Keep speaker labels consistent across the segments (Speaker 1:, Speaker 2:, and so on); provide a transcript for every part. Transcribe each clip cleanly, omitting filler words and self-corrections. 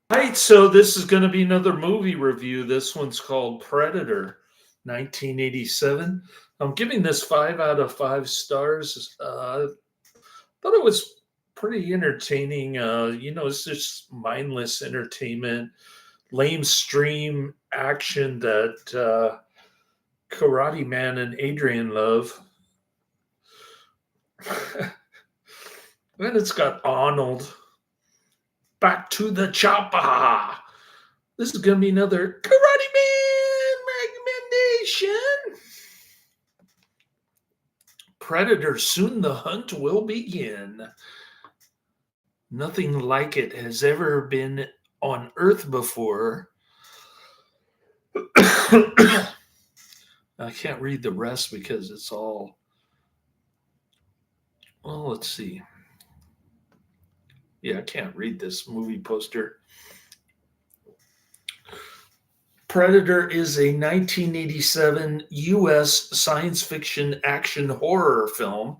Speaker 1: Right, so this is going to be another movie review. This one's called Predator, 1987. I'm giving this 5 out of 5 stars. Thought it was pretty entertaining. It's just mindless entertainment, lamestream action that Karate Man and Adrian love. Then it's got Arnold. Back to the chopper. This is going to be another Karate Man recommendation. Predator, soon the hunt will begin. Nothing like it has ever been on Earth before. I can't read the rest because it's all. Well, let's see. Yeah, I can't read this movie poster. Predator is a 1987 U.S. science fiction action horror film.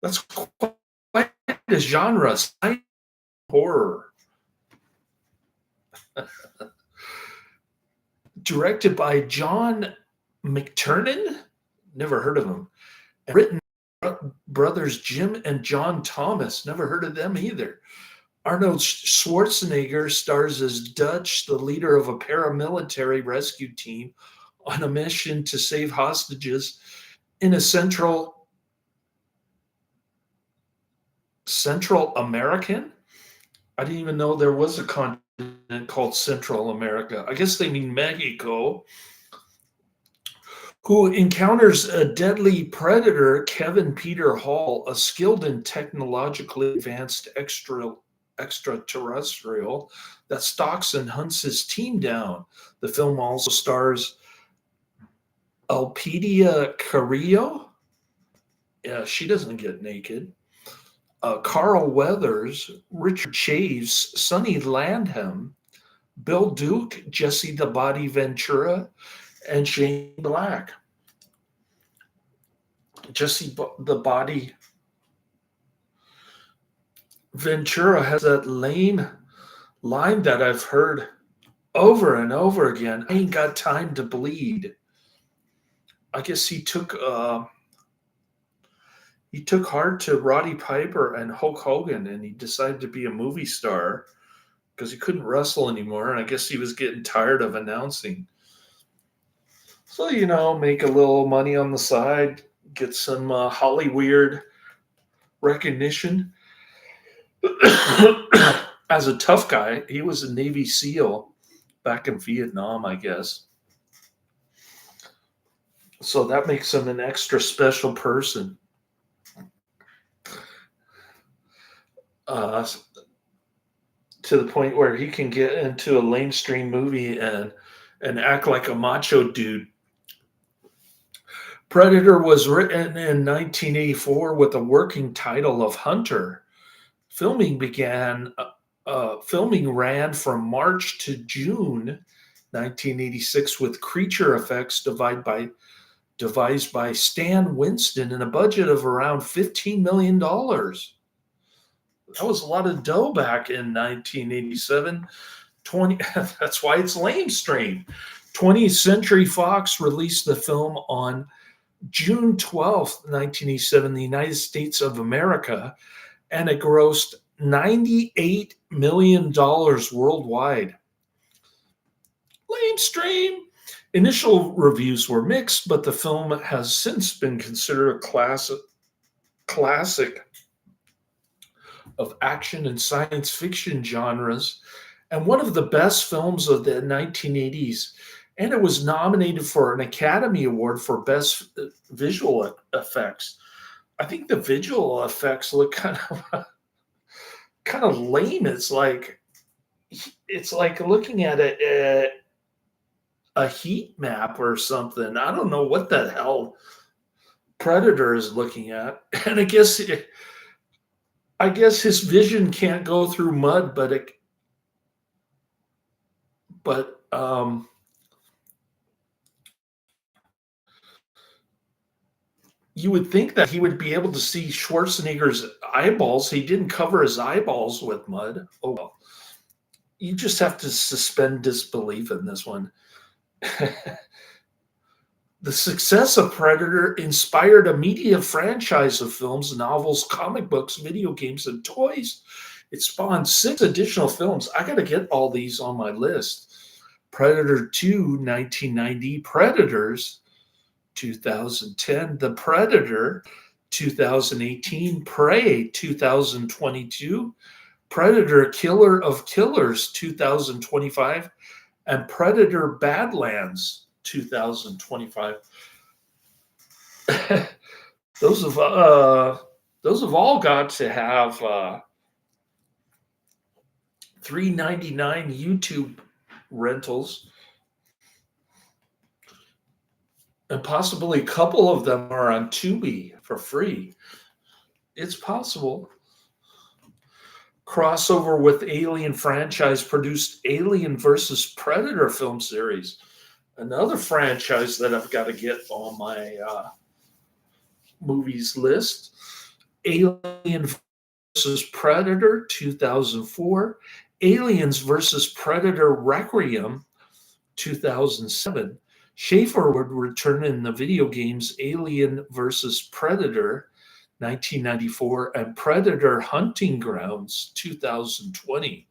Speaker 1: That's quite a genre, science horror. Directed by John McTiernan, never heard of him. And written by brothers Jim and John Thomas, never heard of them either. Arnold Schwarzenegger stars as Dutch, the leader of a paramilitary rescue team on a mission to save hostages in a Central American. I didn't even know there was a continent called Central America. I guess they mean Mexico. Who encounters a deadly predator, Kevin Peter Hall, a skilled and technologically advanced extraterrestrial that stalks and hunts his team down. The film also stars Elpidia Carrillo. Yeah, she doesn't get naked. Carl Weathers, Richard Chaves, Sonny Landham, Bill Duke, Jesse the Body Ventura, and Shane Black. Jesse the Body Ventura has that lame line that I've heard over and over again. I ain't got time to bleed. I guess he took heart to Roddy Piper and Hulk Hogan, and he decided to be a movie star because he couldn't wrestle anymore. And I guess he was getting tired of announcing. So make a little money on the side, get some Hollywood recognition. As a tough guy, he was a Navy SEAL back in Vietnam, I guess. So that makes him an extra special person. Uh, to the point where he can get into a lamestream movie and act like a macho dude. Predator was written in 1984 with a working title of Hunter. Filming ran from March to June 1986 with creature effects devised by Stan Winston and a budget of around $15 million. That was a lot of dough back in 1987. 20 That's why it's lamestream. 20th Century Fox released the film on June 12th, 1987, in the United States of America, and it grossed $98 million worldwide. Lamestream. Initial reviews were mixed, but the film has since been considered a classic of action and science fiction genres and one of the best films of the 1980s. And it was nominated for an Academy Award for Best Visual Effects. I think the visual effects look kind of lame. It's like looking at a heat map or something. I don't know what the hell Predator is looking at, and I guess his vision can't go through mud, but You would think that he would be able to see Schwarzenegger's eyeballs. He didn't cover his eyeballs with mud. Oh well. You just have to suspend disbelief in this one. The success of Predator inspired a media franchise of films, novels, comic books, video games, and toys. It spawned 6 additional films. I got to get all these on my list. Predator 2, 1990, Predators, 2010, The Predator, 2018, Prey, 2022, Predator Killer of Killers, 2025, and Predator Badlands, 2025. those have all got to have $3.99 YouTube rentals, and possibly a couple of them are on Tubi for free. It's possible. Crossover with Alien franchise produced Alien versus Predator film series. Another franchise that I've got to get on my movies list. Alien versus Predator, 2004. Aliens versus Predator Requiem, 2007. Schaefer would return in the video games Alien versus Predator, 1994, and Predator Hunting Grounds, 2020,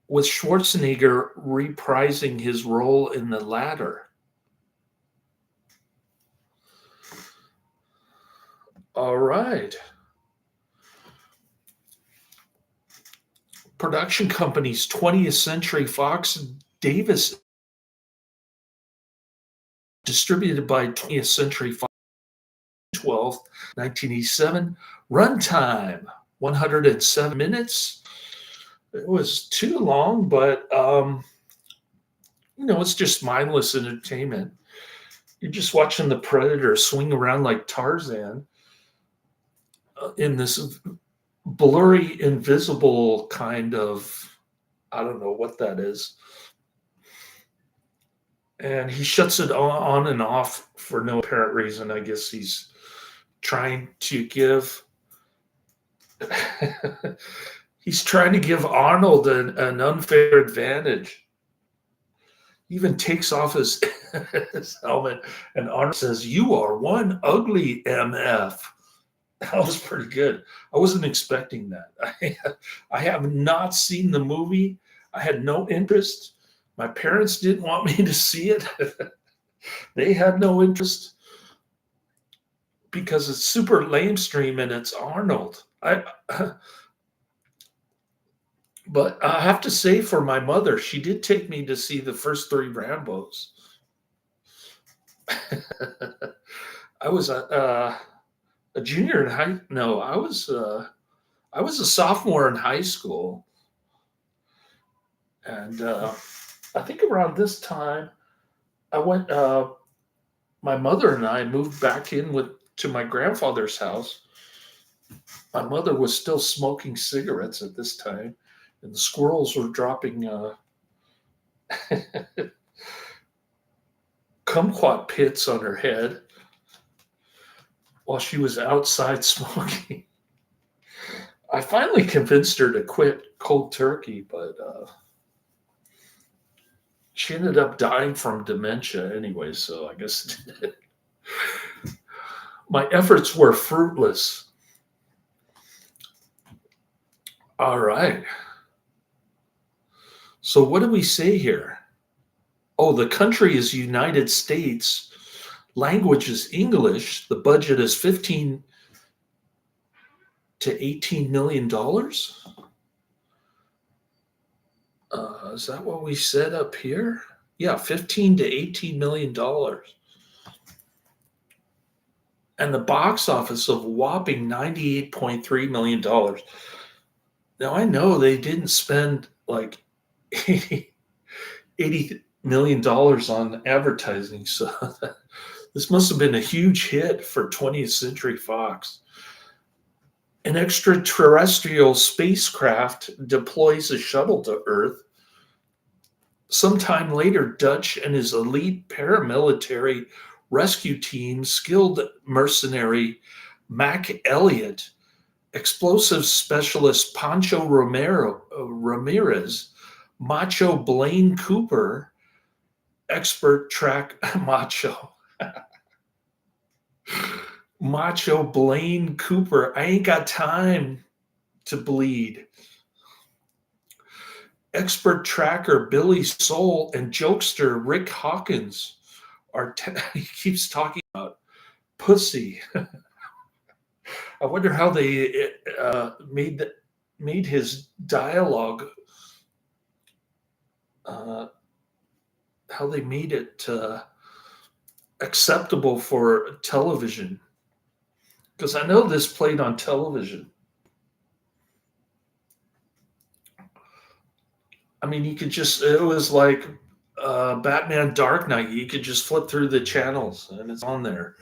Speaker 1: with Schwarzenegger reprising his role in the latter. All right. Production companies 20th Century Fox, Davis, distributed by 20th Century Fox, 12th, 1987. Runtime 107 minutes. It was too long, but it's just mindless entertainment. You're just watching the Predator swing around like Tarzan in this blurry, invisible kind of, I don't know what that is. And he shuts it on and off for no apparent reason. I guess he's trying to give he's trying to give Arnold an unfair advantage. He even takes off his helmet, and Arnold says, "You are one ugly MF." That was pretty good. I wasn't expecting that. I have not seen the movie. I had no interest. My parents didn't want me to see it. They had no interest because it's super lamestream and it's Arnold. But I have to say, for my mother, she did take me to see the first 3 Rambos. I was a junior in high. No, I was a sophomore in high school, and I think around this time, I went. My mother and I moved back in to my grandfather's house. My mother was still smoking cigarettes at this time, and the squirrels were dropping kumquat pits on her head while she was outside smoking. I finally convinced her to quit cold turkey, but she ended up dying from dementia anyway, so I guess my efforts were fruitless. All right. So what do we say here? Oh, the country is United States. Language is English. The budget is $15 to $18 million. Is that what we said up here? Yeah, $15 to $18 million. And the box office of whopping $98.3 million. Now, I know they didn't spend like $80 million on advertising, so this must have been a huge hit for 20th Century Fox. An extraterrestrial spacecraft deploys a shuttle to Earth. Sometime later, Dutch and his elite paramilitary rescue team, skilled mercenary Mac Elliott, explosive specialist Pancho Ramirez, Macho Blaine Cooper, expert track Macho Blaine Cooper. I ain't got time to bleed. Expert tracker Billy Soul and jokester Rick Hawkins he keeps talking about pussy. I wonder how they made his dialogue, how they made it acceptable for television. Because I know this played on television. I mean, it was like Batman Dark Knight. You could just flip through the channels and it's on there.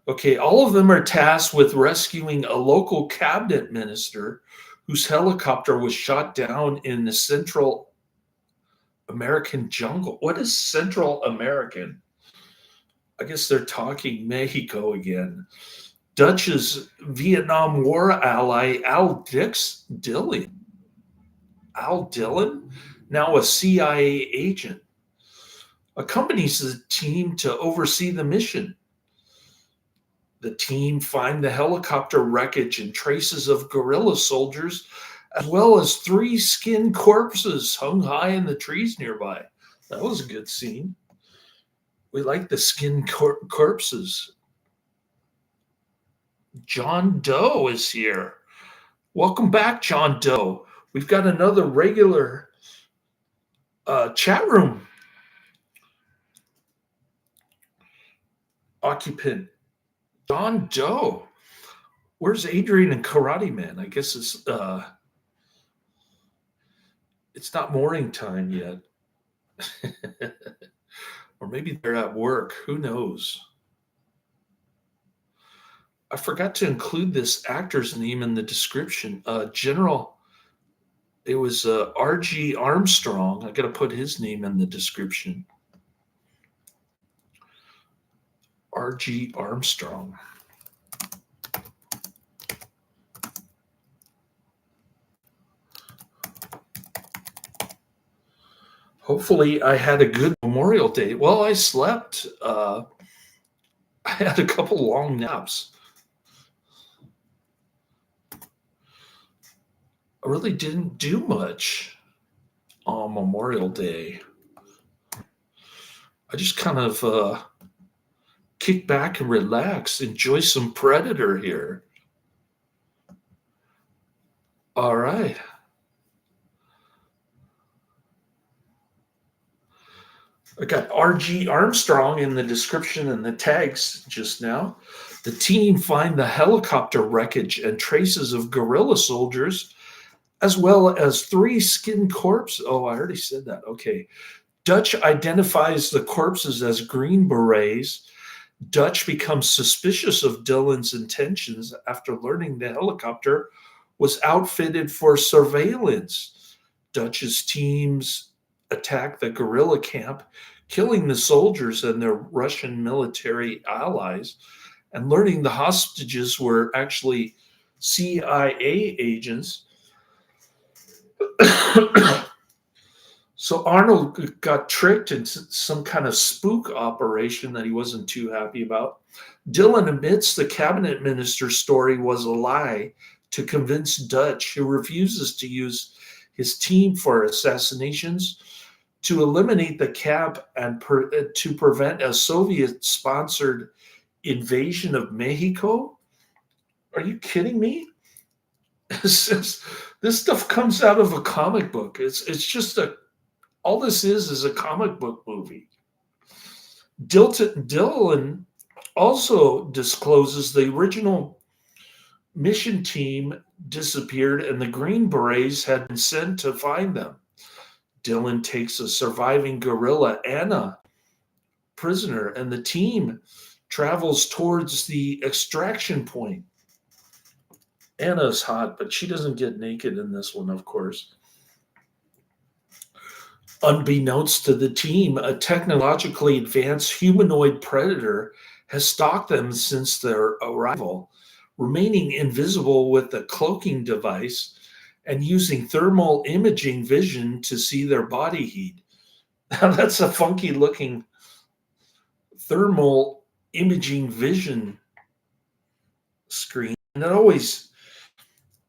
Speaker 1: Okay, all of them are tasked with rescuing a local cabinet minister whose helicopter was shot down in the Central American jungle. What is Central American? I guess they're talking Mexico again. Dutch's Vietnam War ally Al Dillon, now a CIA agent, accompanies the team to oversee the mission. The team find the helicopter wreckage and traces of guerrilla soldiers, as well as 3 skinned corpses hung high in the trees nearby. That was a good scene. We like the skinned corpses. John Doe is here. Welcome back, John Doe. We've got another regular chat room occupant. John Doe. Where's Adrian and Karate Man? I guess it's not morning time yet. Or maybe they're at work. Who knows? I forgot to include this actor's name in the description. It was R.G. Armstrong. I got to put his name in the description. R.G. Armstrong. Hopefully, I had a good Memorial Day. Well, I slept. I had a couple long naps. I really didn't do much on Memorial Day. I just kind of kick back and relax, enjoy some Predator here. All right. I got R.G. Armstrong in the description and the tags just now. The team find the helicopter wreckage and traces of guerrilla soldiers, as well as 3 skinned corpses. Oh, I already said that. Okay. Dutch identifies the corpses as Green Berets. Dutch becomes suspicious of Dillon's intentions after learning the helicopter was outfitted for surveillance. Dutch's teams attack the guerrilla camp, killing the soldiers and their Russian military allies, and learning the hostages were actually CIA agents. So Arnold got tricked into some kind of spook operation that he wasn't too happy about. Dillon admits the cabinet minister's story was a lie to convince Dutch, who refuses to use his team for assassinations, to eliminate the camp and to prevent a Soviet-sponsored invasion of Mexico. Are you kidding me? This stuff comes out of a comic book. It's just all this is a comic book movie. Dillon also discloses the original mission team disappeared and the Green Berets had been sent to find them. Dillon takes a surviving guerrilla, Anna, prisoner, and the team travels towards the extraction point. Anna's hot, but she doesn't get naked in this one, of course. Unbeknownst to the team, a technologically advanced humanoid predator has stalked them since their arrival, remaining invisible with a cloaking device and using thermal imaging vision to see their body heat. Now, that's a funky looking thermal imaging vision screen. And it always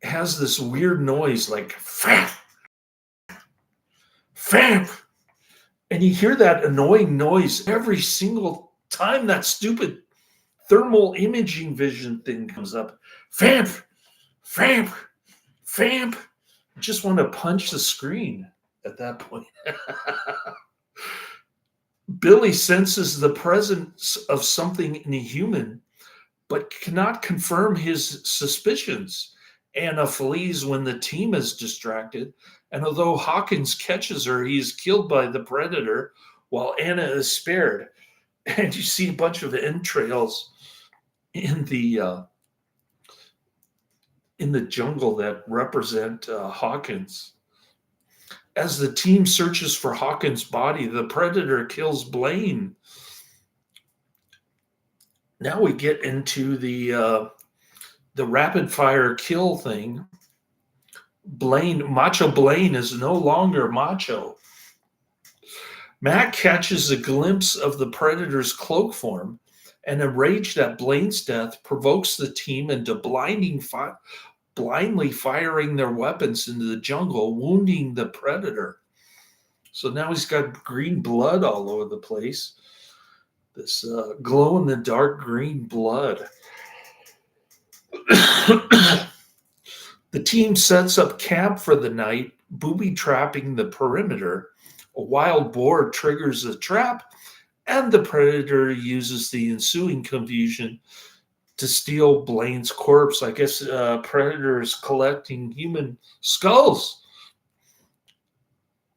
Speaker 1: has this weird noise like fap, fap. And you hear that annoying noise every single time that stupid thermal imaging vision thing comes up. Famp, famp, famp. I just want to punch the screen at that point. Billy senses the presence of something inhuman, but cannot confirm his suspicions. Anna flees when the team is distracted, and although Hawkins catches her, he is killed by the predator while Anna is spared. And you see a bunch of entrails in the jungle that represent Hawkins. As the team searches for Hawkins' body, the predator kills Blaine. Now we get into the rapid fire kill thing. Macho Blaine is no longer macho. Mac catches a glimpse of the predator's cloak form, and enraged at Blaine's death, provokes the team into blindly firing their weapons into the jungle, wounding the predator. So now he's got green blood all over the place. This glow-in-the-dark green blood. The team sets up camp for the night, booby-trapping the perimeter. A wild boar triggers the trap, and the predator uses the ensuing confusion to steal Blaine's corpse. I guess predator is collecting human skulls,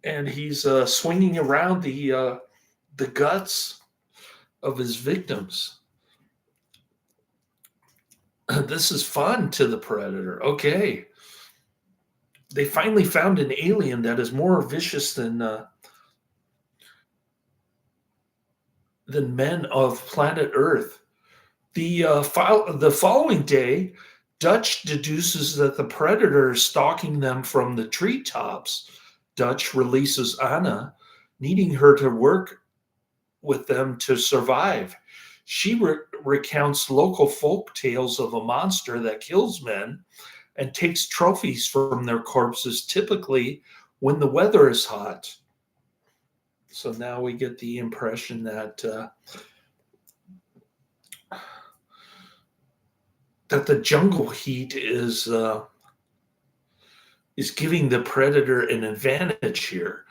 Speaker 1: and he's swinging around the guts of his victims. This is fun to the predator. Okay. They finally found an alien that is more vicious than men of planet Earth. The following day, Dutch deduces that the predator is stalking them from the treetops. Dutch releases Anna, needing her to work with them to survive. She recounts local folk tales of a monster that kills men and takes trophies from their corpses, typically when the weather is hot. So now we get the impression that the jungle heat is giving the predator an advantage here.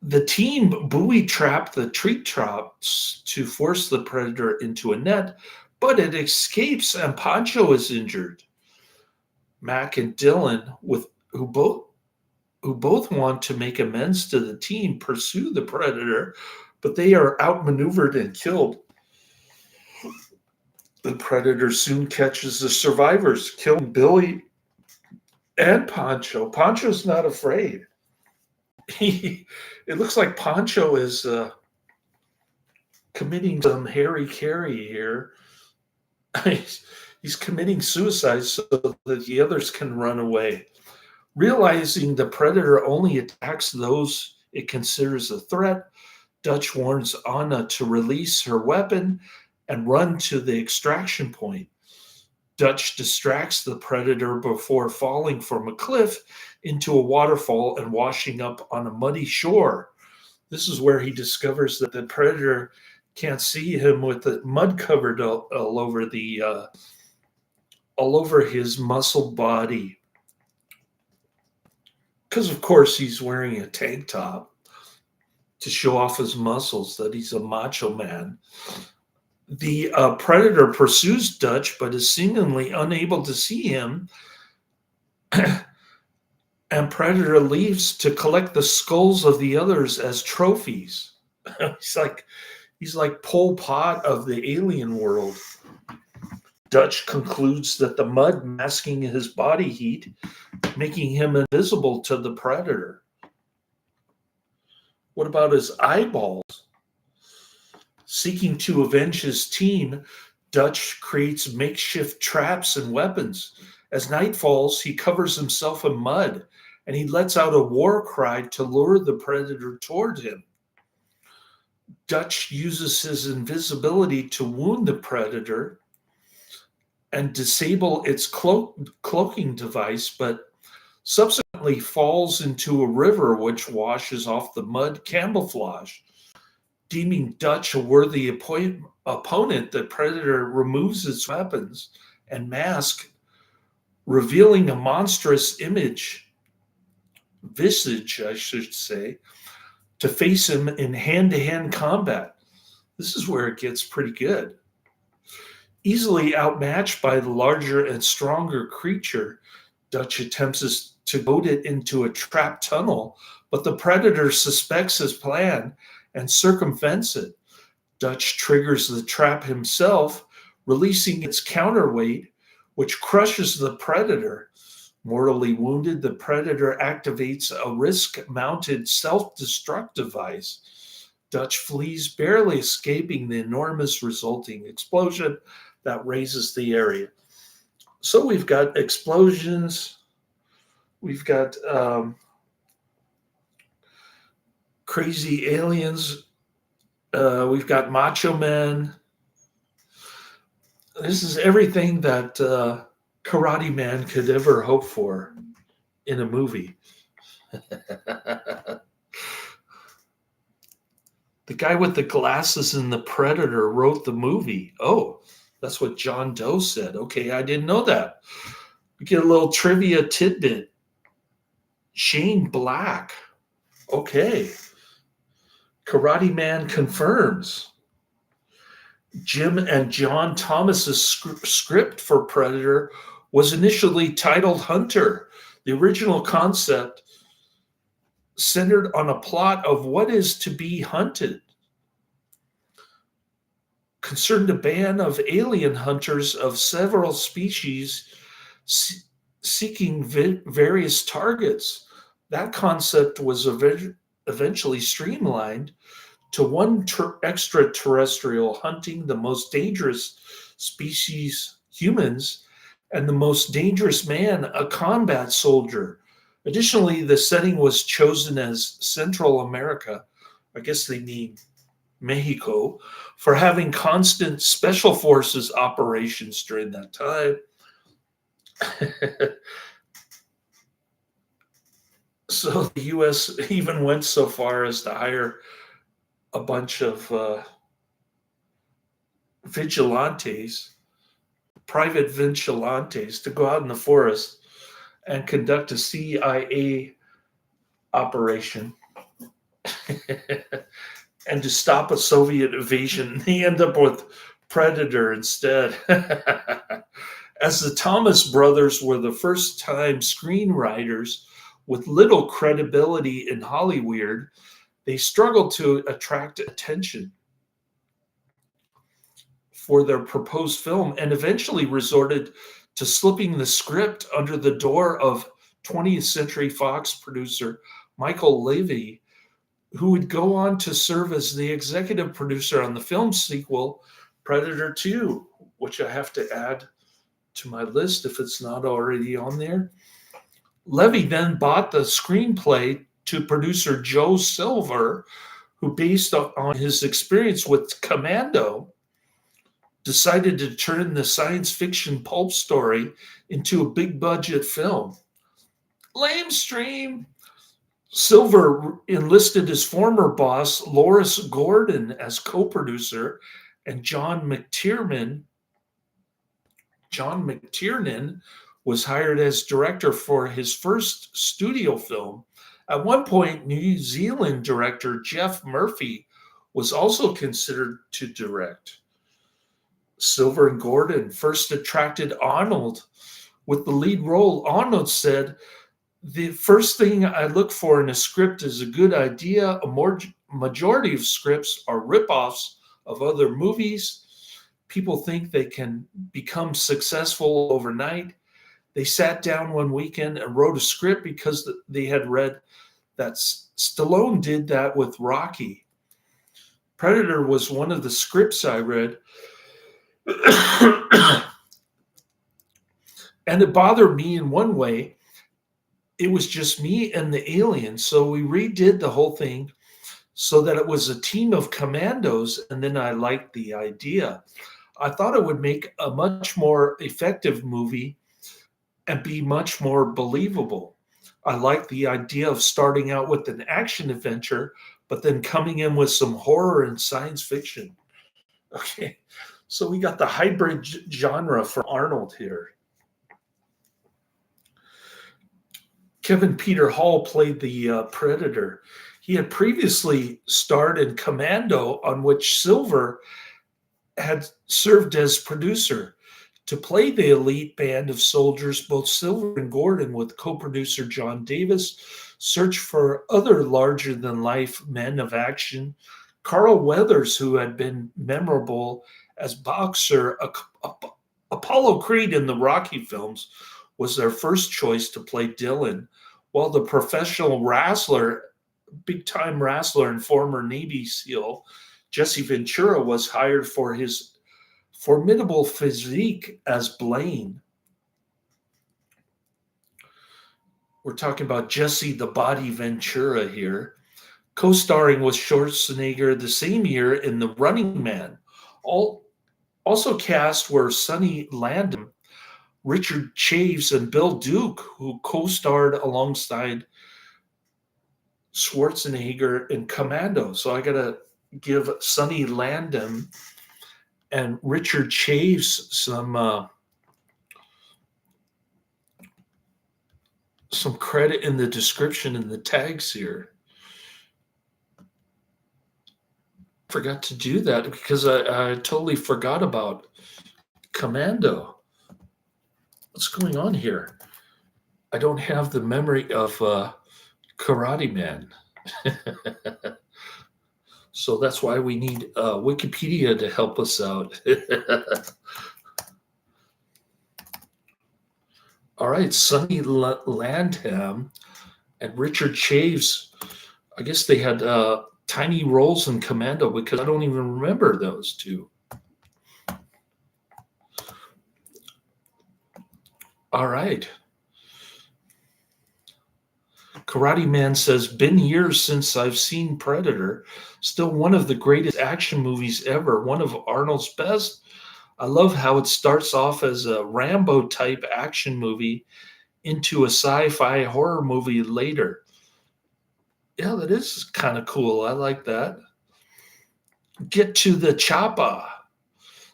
Speaker 1: The team buoy trapped the treetops to force the predator into a net, but it escapes and Pancho is injured. Mac and Dylan, who both want to make amends to the team, pursue the predator, but they are outmaneuvered and killed. The predator soon catches the survivors, killing Billy and Pancho. Pancho's not afraid. It looks like Pancho is committing some Harry Carey here. He's committing suicide so that the others can run away. Realizing the predator only attacks those it considers a threat, Dutch warns Anna to release her weapon and run to the extraction point. Dutch distracts the predator before falling from a cliff into a waterfall and washing up on a muddy shore. This is where he discovers that the predator can't see him with the mud covered all over his muscle body. Because of course he's wearing a tank top to show off his muscles, that he's a macho man. The predator pursues Dutch, but is seemingly unable to see him. And predator leaves to collect the skulls of the others as trophies. He's like Pol Pot of the alien world. Dutch concludes that the mud masking his body heat, making him invisible to the predator. What about his eyeballs? Seeking to avenge his team, Dutch creates makeshift traps and weapons. As night falls, he covers himself in mud and he lets out a war cry to lure the predator toward him. Dutch uses his invisibility to wound the predator and disable its cloaking device, but subsequently falls into a river which washes off the mud camouflage. Deeming Dutch a worthy opponent, the predator removes its weapons and mask, revealing a monstrous visage, I should say, to face him in hand-to-hand combat. This is where it gets pretty good. Easily outmatched by the larger and stronger creature, Dutch attempts to goad it into a trap tunnel, but the predator suspects his plan and circumvents it. Dutch triggers the trap himself, releasing its counterweight, which crushes the predator. Mortally wounded, the predator activates a wrist-mounted self-destruct device. Dutch flees, barely escaping the enormous resulting explosion that raises the area. So we've got explosions, we've got crazy aliens, we've got macho men. This is everything that Karate Man could ever hope for in a movie. The guy with the glasses in The Predator wrote the movie. Oh, that's what John Doe said. Okay, I didn't know that. We get a little trivia tidbit. Shane Black. Okay. Karate Man confirms. Jim and John Thomas's script for Predator was initially titled Hunter. The original concept centered on a plot of what is to be hunted, concerned a band of alien hunters of several species seeking various targets. That concept was eventually streamlined to one extraterrestrial hunting the most dangerous species, humans, and the most dangerous man, a combat soldier. Additionally, the setting was chosen as Central America. I guess they mean Mexico, for having constant special forces operations during that time. So the U.S. even went so far as to hire a bunch of private vigilantes, to go out in the forest and conduct a CIA operation and to stop a Soviet invasion. They end up with Predator instead. As the Thomas brothers were the first-time screenwriters with little credibility in Hollywood, they struggled to attract attention for their proposed film and eventually resorted to slipping the script under the door of 20th Century Fox producer Michael Levy, who would go on to serve as the executive producer on the film sequel, Predator 2, which I have to add to my list if it's not already on there. Levy then bought the screenplay to producer Joe Silver, who, based on his experience with Commando, decided to turn the science fiction pulp story into a big budget film. Lamestream. Silver enlisted his former boss, Loris Gordon, as co-producer, and John McTiernan was hired as director for his first studio film. At one point, New Zealand director Jeff Murphy was also considered to direct. Silver and Gordon first attracted Arnold with the lead role. Arnold said, "The first thing I look for in a script is a good idea. A majority of scripts are ripoffs of other movies. People think they can become successful overnight. They sat down one weekend and wrote a script because they had read Stallone did that with Rocky. Predator was one of the scripts I read. And it bothered me in one way. It was just me and the alien. So we redid the whole thing so that it was a team of commandos. And then I liked the idea. I thought it would make a much more effective movie and be much more believable. I like the idea of starting out with an action adventure, but then coming in with some horror and science fiction. Okay, so we got the hybrid genre for Arnold here. Kevin Peter Hall played the Predator. He had previously starred in Commando, on which Silver had served as producer. To play the elite band of soldiers, both Silver and Gordon, with co-producer John Davis, searched for other larger-than-life men of action. Carl Weathers, who had been memorable as boxer Apollo Creed in the Rocky films, was their first choice to play Dylan, while the professional wrestler, big-time wrestler and former Navy SEAL, Jesse Ventura, was hired for his formidable physique as Blaine. We're talking about Jesse the Body Ventura here, co-starring with Schwarzenegger the same year in The Running Man. Also cast were Sonny Landham, Richard Chaves, and Bill Duke, who co-starred alongside Schwarzenegger in Commando. So I got to give Sonny Landham and Richard Chaves some credit in the description and the tags here. Forgot to do that because I totally forgot about Commando. What's going on here? I don't have the memory of Karate Man. So that's why we need Wikipedia to help us out. All right, Sonny Landham and Richard Chaves. I guess they had tiny roles in Commando because I don't even remember those two. All right. Karate Man says, been years since I've seen Predator. Still one of the greatest action movies ever. One of Arnold's best. I love how it starts off as a Rambo type action movie into a sci-fi horror movie later. Yeah, that is kind of cool. I like that. Get to the choppa.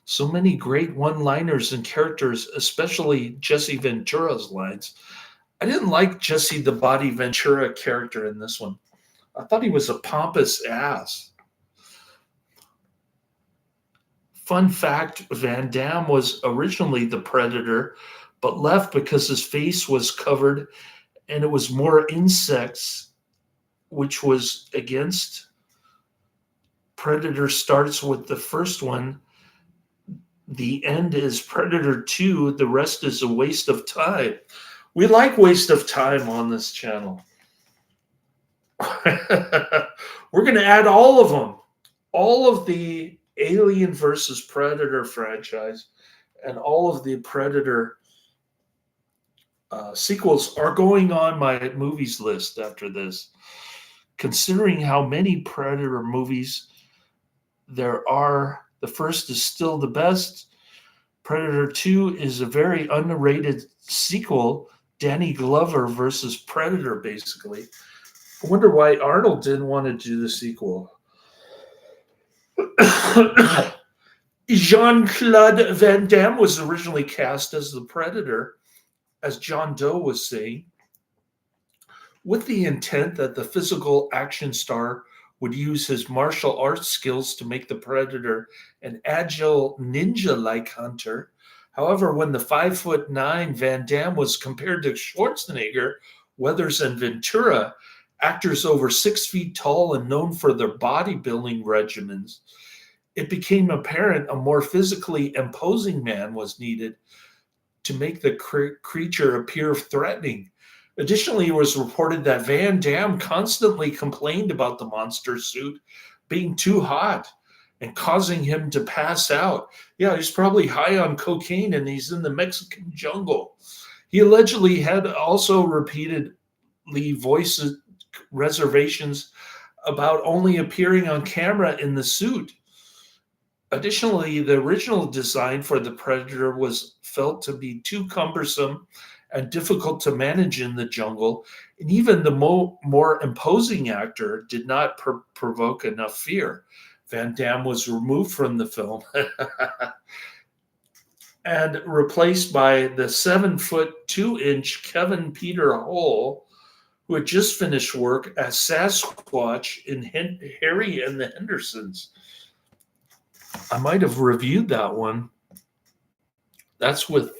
Speaker 1: So many great one-liners and characters, especially Jesse Ventura's lines. I didn't like Jesse the Body Ventura character in this one. I thought he was a pompous ass. Fun fact, Van Damme was originally the Predator, but left because his face was covered and it was more insects, which was against. Predator starts with the first one. The end is Predator 2. The rest is a waste of time. We like waste of time on this channel. We're going to add all of them. All of the Alien versus Predator franchise and all of the Predator sequels are going on my movies list after this. Considering how many Predator movies there are, the first is still the best. Predator 2 is a very underrated sequel. Danny Glover versus Predator, basically. I wonder why Arnold didn't want to do the sequel. Jean-Claude Van Damme was originally cast as the Predator, as John Doe was saying, with the intent that the physical action star would use his martial arts skills to make the Predator an agile ninja-like hunter. However, when the 5'9" Van Damme was compared to Schwarzenegger, Weathers, and Ventura, actors over 6 feet tall and known for their bodybuilding regimens, it became apparent a more physically imposing man was needed to make the creature appear threatening. Additionally, it was reported that Van Damme constantly complained about the monster suit being too hot and causing him to pass out. Yeah, he's probably high on cocaine and he's in the Mexican jungle. He allegedly had also repeatedly voiced reservations about only appearing on camera in the suit. Additionally, the original design for the Predator was felt to be too cumbersome and difficult to manage in the jungle, and even the more imposing actor did not provoke enough fear. Van Damme was removed from the film and replaced by the 7 foot 2 inch Kevin Peter Hall, who had just finished work as Sasquatch in Harry and the Hendersons. I might have reviewed that one. That's with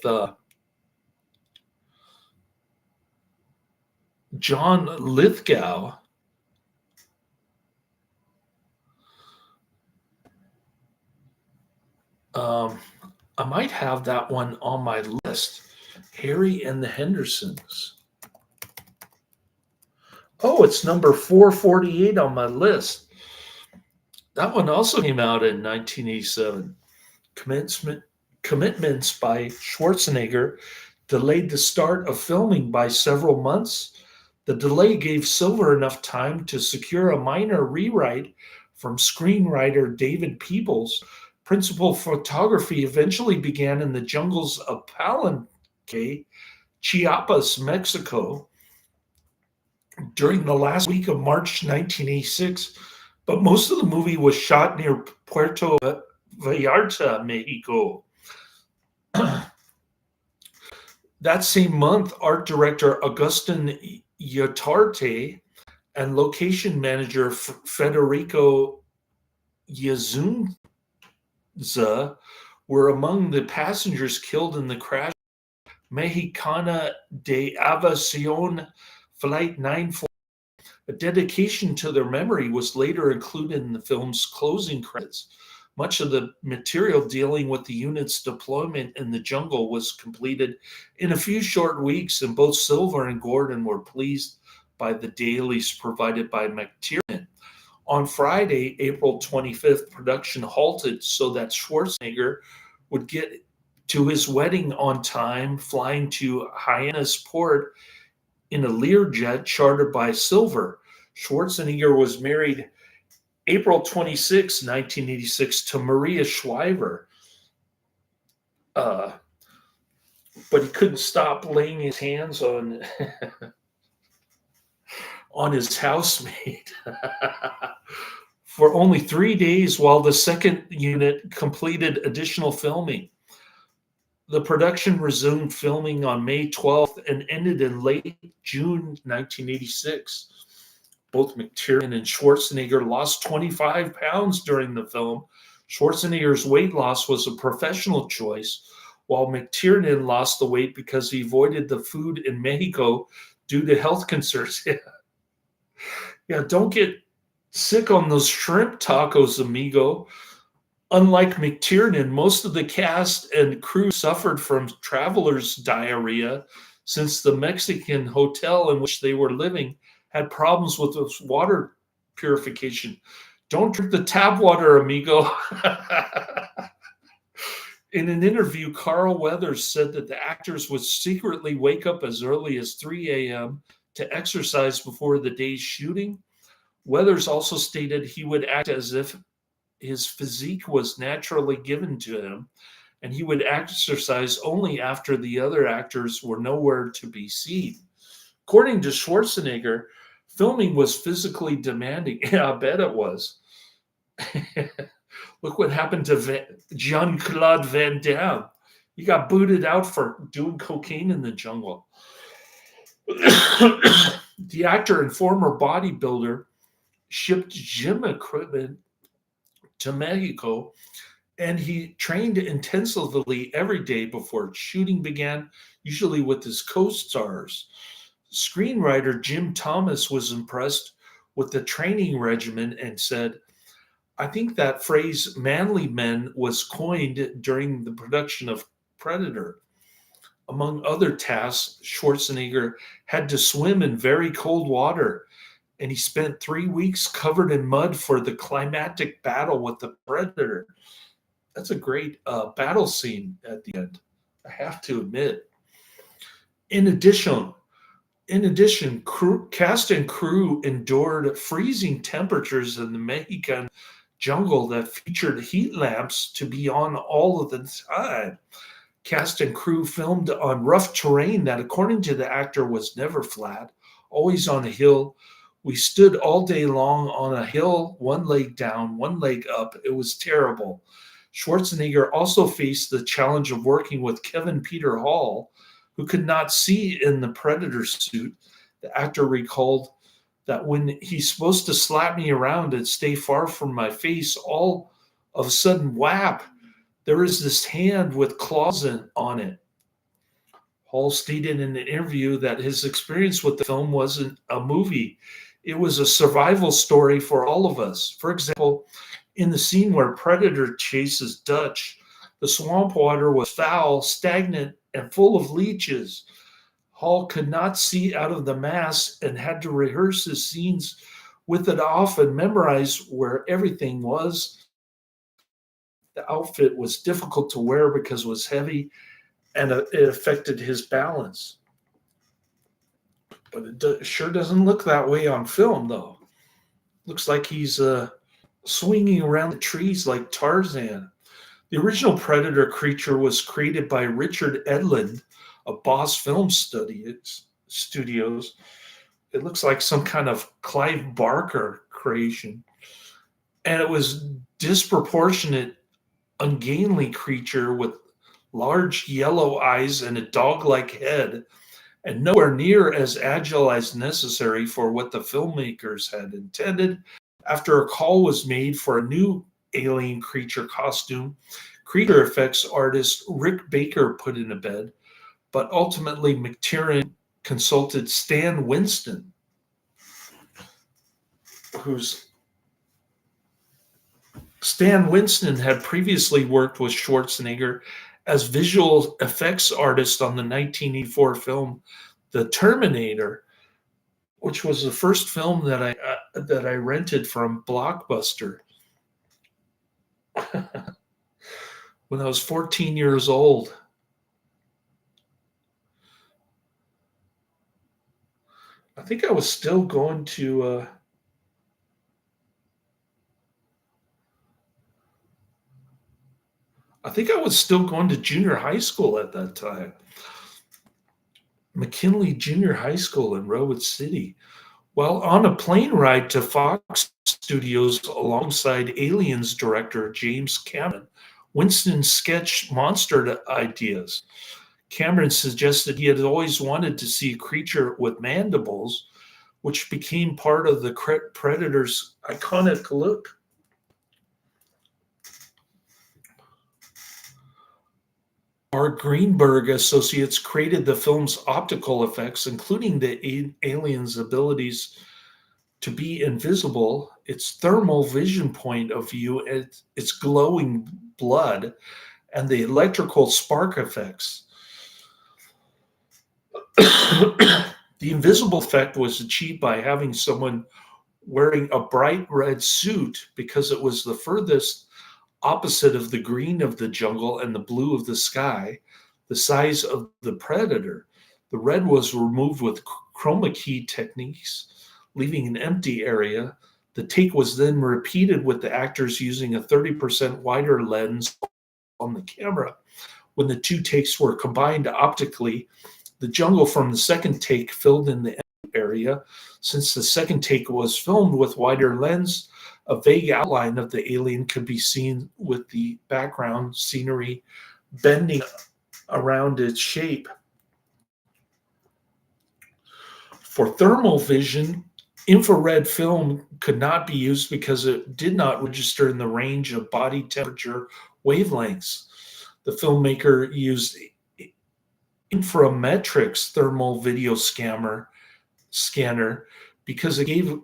Speaker 1: John Lithgow. I might have that one on my list. Harry and the Hendersons. Oh, it's number 448 on my list. That one also came out in 1987. Commitments by Schwarzenegger delayed the start of filming by several months. The delay gave Silver enough time to secure a minor rewrite from screenwriter David Peebles. Principal photography eventually began in the jungles of Palenque, Chiapas, Mexico, during the last week of March 1986, but most of the movie was shot near Puerto Vallarta, Mexico. That same month, art director Agustin Yatarte and location manager Federico Yazunza were among the passengers killed in the crash Mexicana de Aviación Flight 94. A dedication to their memory was later included in the film's closing credits. Much of the material dealing with the unit's deployment in the jungle was completed in a few short weeks, and both Silver and Gordon were pleased by the dailies provided by McTiernan. On Friday, April 25th, production halted so that Schwarzenegger would get to his wedding on time, flying to Hyannis Port in a Learjet chartered by Silver. Schwarzenegger was married April 26, 1986, to Maria Shriver. But he couldn't stop laying his hands on on his housemate for only 3 days while the second unit completed additional filming. The production resumed filming on May 12th and ended in late June 1986. Both McTiernan and Schwarzenegger lost 25 pounds during the film. Schwarzenegger's weight loss was a professional choice, while McTiernan lost the weight because he avoided the food in Mexico due to health concerns. Yeah, don't get sick on those shrimp tacos, amigo. Unlike McTiernan, most of the cast and crew suffered from traveler's diarrhea since the Mexican hotel in which they were living had problems with its water purification. Don't drink the tap water, amigo. In an interview, Carl Weathers said that the actors would secretly wake up as early as 3 a.m. to exercise before the day's shooting. Weathers also stated he would act as if his physique was naturally given to him, and he would exercise only after the other actors were nowhere to be seen. According to Schwarzenegger, filming was physically demanding. Yeah, I bet it was. Look what happened to Jean-Claude Van Damme. He got booted out for doing cocaine in the jungle. The actor and former bodybuilder shipped gym equipment to Mexico, and he trained intensively every day before shooting began, usually with his co-stars. Screenwriter Jim Thomas was impressed with the training regimen and said, "I think that phrase manly men was coined during the production of Predator." Among other tasks, Schwarzenegger had to swim in very cold water, and he spent 3 weeks covered in mud for the climactic battle with the Predator. That's a great battle scene at the end, I have to admit. In addition, cast and crew endured freezing temperatures in the Mexican jungle that featured heat lamps to be on all of the time. Cast and crew filmed on rough terrain that, according to the actor, was never flat, always on a hill. We stood all day long on a hill, one leg down, one leg up. It was terrible. Schwarzenegger also faced the challenge of working with Kevin Peter Hall, who could not see in the Predator suit. The actor recalled that when he's supposed to slap me around and stay far from my face, all of a sudden, whap, there is this hand with claws on it. Hall stated in an interview that his experience with the film wasn't a movie. It was a survival story for all of us. For example, in the scene where Predator chases Dutch, the swamp water was foul, stagnant, and full of leeches. Hall could not see out of the mask and had to rehearse his scenes with it off and memorize where everything was. The outfit was difficult to wear because it was heavy and it affected his balance. But it sure doesn't look that way on film, though. Looks like he's swinging around the trees like Tarzan. The original Predator creature was created by Richard Edlund of Boss Film Studios. It looks like some kind of Clive Barker creation. And it was disproportionate, ungainly creature with large yellow eyes and a dog-like head, and nowhere near as agile as necessary for what the filmmakers had intended. After a call was made for a new alien creature costume, creature effects artist Rick Baker put in a bed, but ultimately McTiernan consulted Stan Winston, Stan Winston had previously worked with Schwarzenegger as visual effects artist on the 1984 film The Terminator, which was the first film that I rented from Blockbuster when I was 14 years old. I think I was still going to junior high school at that time. McKinley Junior High School in Redwood City. While on a plane ride to Fox Studios alongside Aliens director James Cameron, Winston sketched monster ideas. Cameron suggested he had always wanted to see a creature with mandibles, which became part of the Predator's iconic look. R. Greenberg Associates created the film's optical effects, including the alien's abilities to be invisible, its thermal vision point of view, its glowing blood, and the electrical spark effects. The invisible effect was achieved by having someone wearing a bright red suit because it was the furthest opposite of the green of the jungle and the blue of the sky, the size of the Predator. The red was removed with chroma key techniques, leaving an empty area. The take was then repeated with the actors using a 30% wider lens on the camera. When the two takes were combined optically, the jungle from the second take filled in the empty area. Since the second take was filmed with wider lens, a vague outline of the alien could be seen with the background scenery bending around its shape. For thermal vision, infrared film could not be used because it did not register in the range of body temperature wavelengths. The filmmaker used Inframetrics thermal video scanner because it gave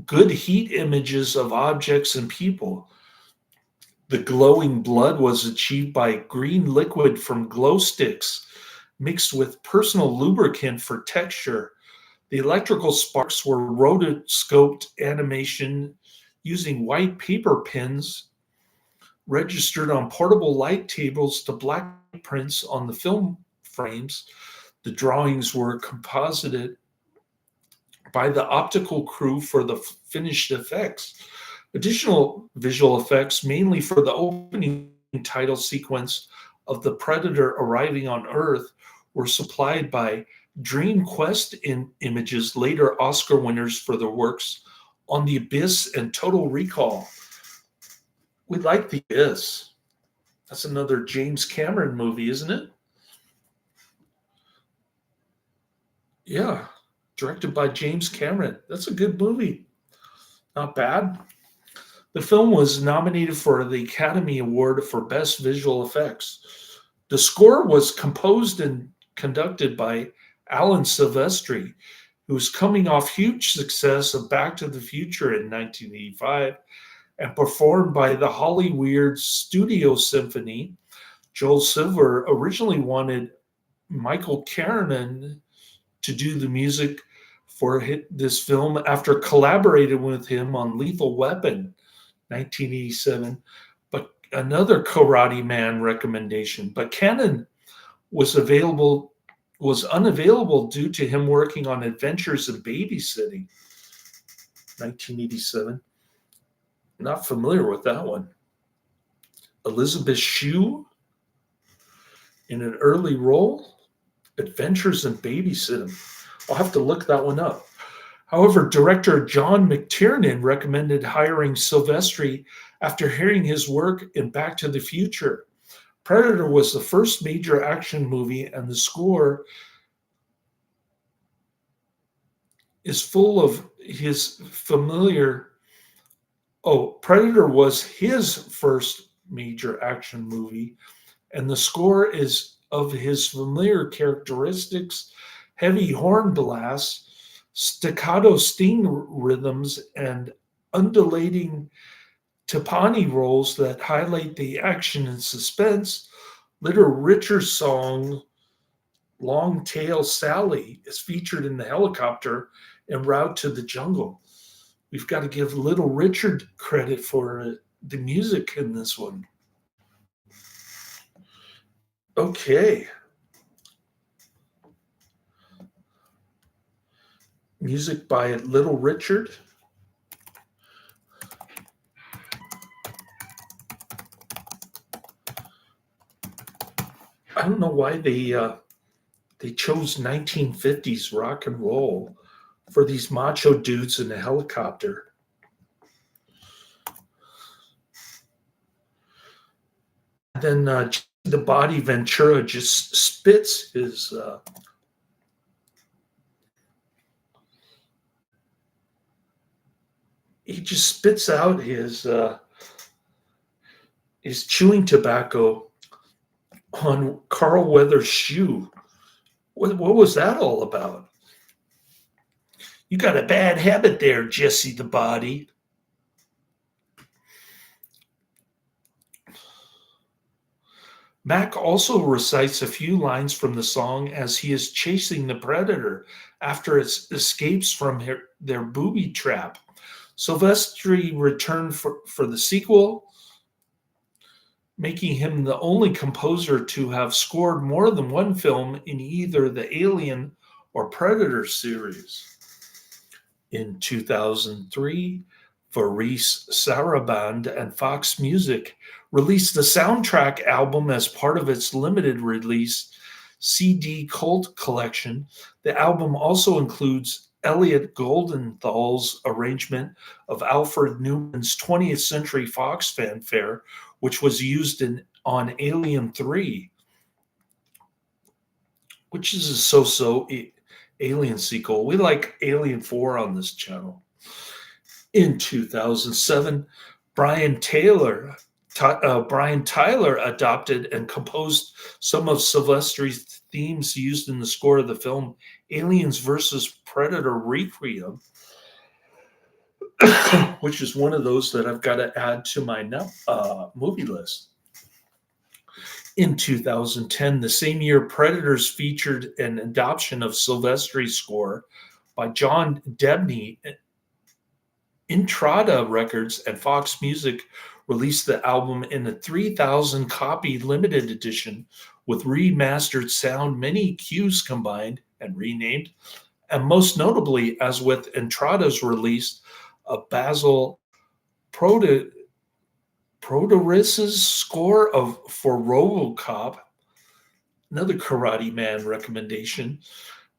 Speaker 1: good heat images of objects and people. The glowing blood was achieved by green liquid from glow sticks mixed with personal lubricant for texture. The electrical sparks were rotoscoped animation using white paper pins registered on portable light tables to black prints on the film frames. The drawings were composited by the optical crew for the finished effects. Additional visual effects, mainly for the opening title sequence of the Predator arriving on Earth, were supplied by Dream Quest Images, later Oscar winners for their works on The Abyss and Total Recall. We like The Abyss. That's another James Cameron movie, isn't it? Yeah, directed by James Cameron. That's a good movie. Not bad. The film was nominated for the Academy Award for Best Visual Effects. The score was composed and conducted by Alan Silvestri, who was coming off huge success of Back to the Future in 1985 and performed by the Hollywood Studio Symphony. Joel Silver originally wanted Michael Karenan to do the music for this film after collaborating with him on Lethal Weapon 1987, but another Karate Man recommendation. But Karenan was unavailable due to him working on Adventures in Babysitting 1987. Not familiar with that one. Elizabeth Shue in an early role, Adventures in Babysitting. I'll have to look that one up. However, director John McTiernan recommended hiring Silvestri after hearing his work in Back to the Future. Predator was the first major action movie, and the score is full of his familiar. Predator was his first major action movie, and the score is of his familiar characteristics: heavy horn blasts, staccato sting rhythms, and undulating timpani rolls that highlight the action and suspense. Little Richard's song Long Tail Sally is featured in the helicopter en route to the jungle. We've got to give Little Richard credit for the music in this one. Okay. Music by Little Richard. I don't know why they chose 1950s rock and roll for these macho dudes in a helicopter. And then the body Ventura just spits his he just spits out his chewing tobacco on Carl Weathers' shoe. What was that all about? You got a bad habit there, Jesse the Body. Mac also recites a few lines from the song as he is chasing the predator after it escapes from their booby trap. Silvestri returned for the sequel, making him the only composer to have scored more than one film in either the Alien or Predator series. In 2003, Faris Sarabande and Fox Music released the soundtrack album as part of its limited release CD Cult collection. The album also includes Elliot Goldenthal's arrangement of Alfred Newman's 20th Century Fox fanfare, which was used on Alien 3, which is a so-so Alien sequel. We like Alien 4 on this channel. In 2007, Brian Tyler adopted and composed some of Silvestri's themes used in the score of the film Aliens vs. Predator Requiem. which is one of those that I've got to add to my movie list. In 2010, the same year, Predators featured an adoption of Silvestri's score by John Debney. Intrada Records and Fox Music released the album in a 3,000 copy limited edition with remastered sound, many cues combined and renamed, and most notably, as with Intrada's release, a Basil Proteris's score for RoboCop, another Karate Man recommendation,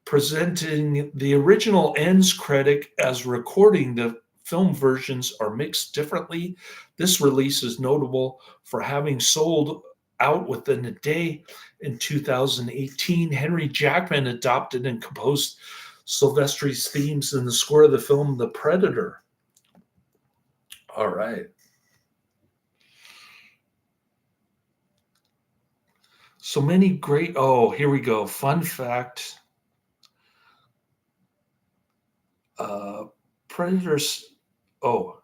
Speaker 1: presenting the original ends credit as recording. The film versions are mixed differently. This release is notable for having sold out within a day. In 2018, Henry Jackman adopted and composed Silvestri's themes in the score of the film The Predator. All right. So many great, oh, here we go. Fun fact. Predators, oh,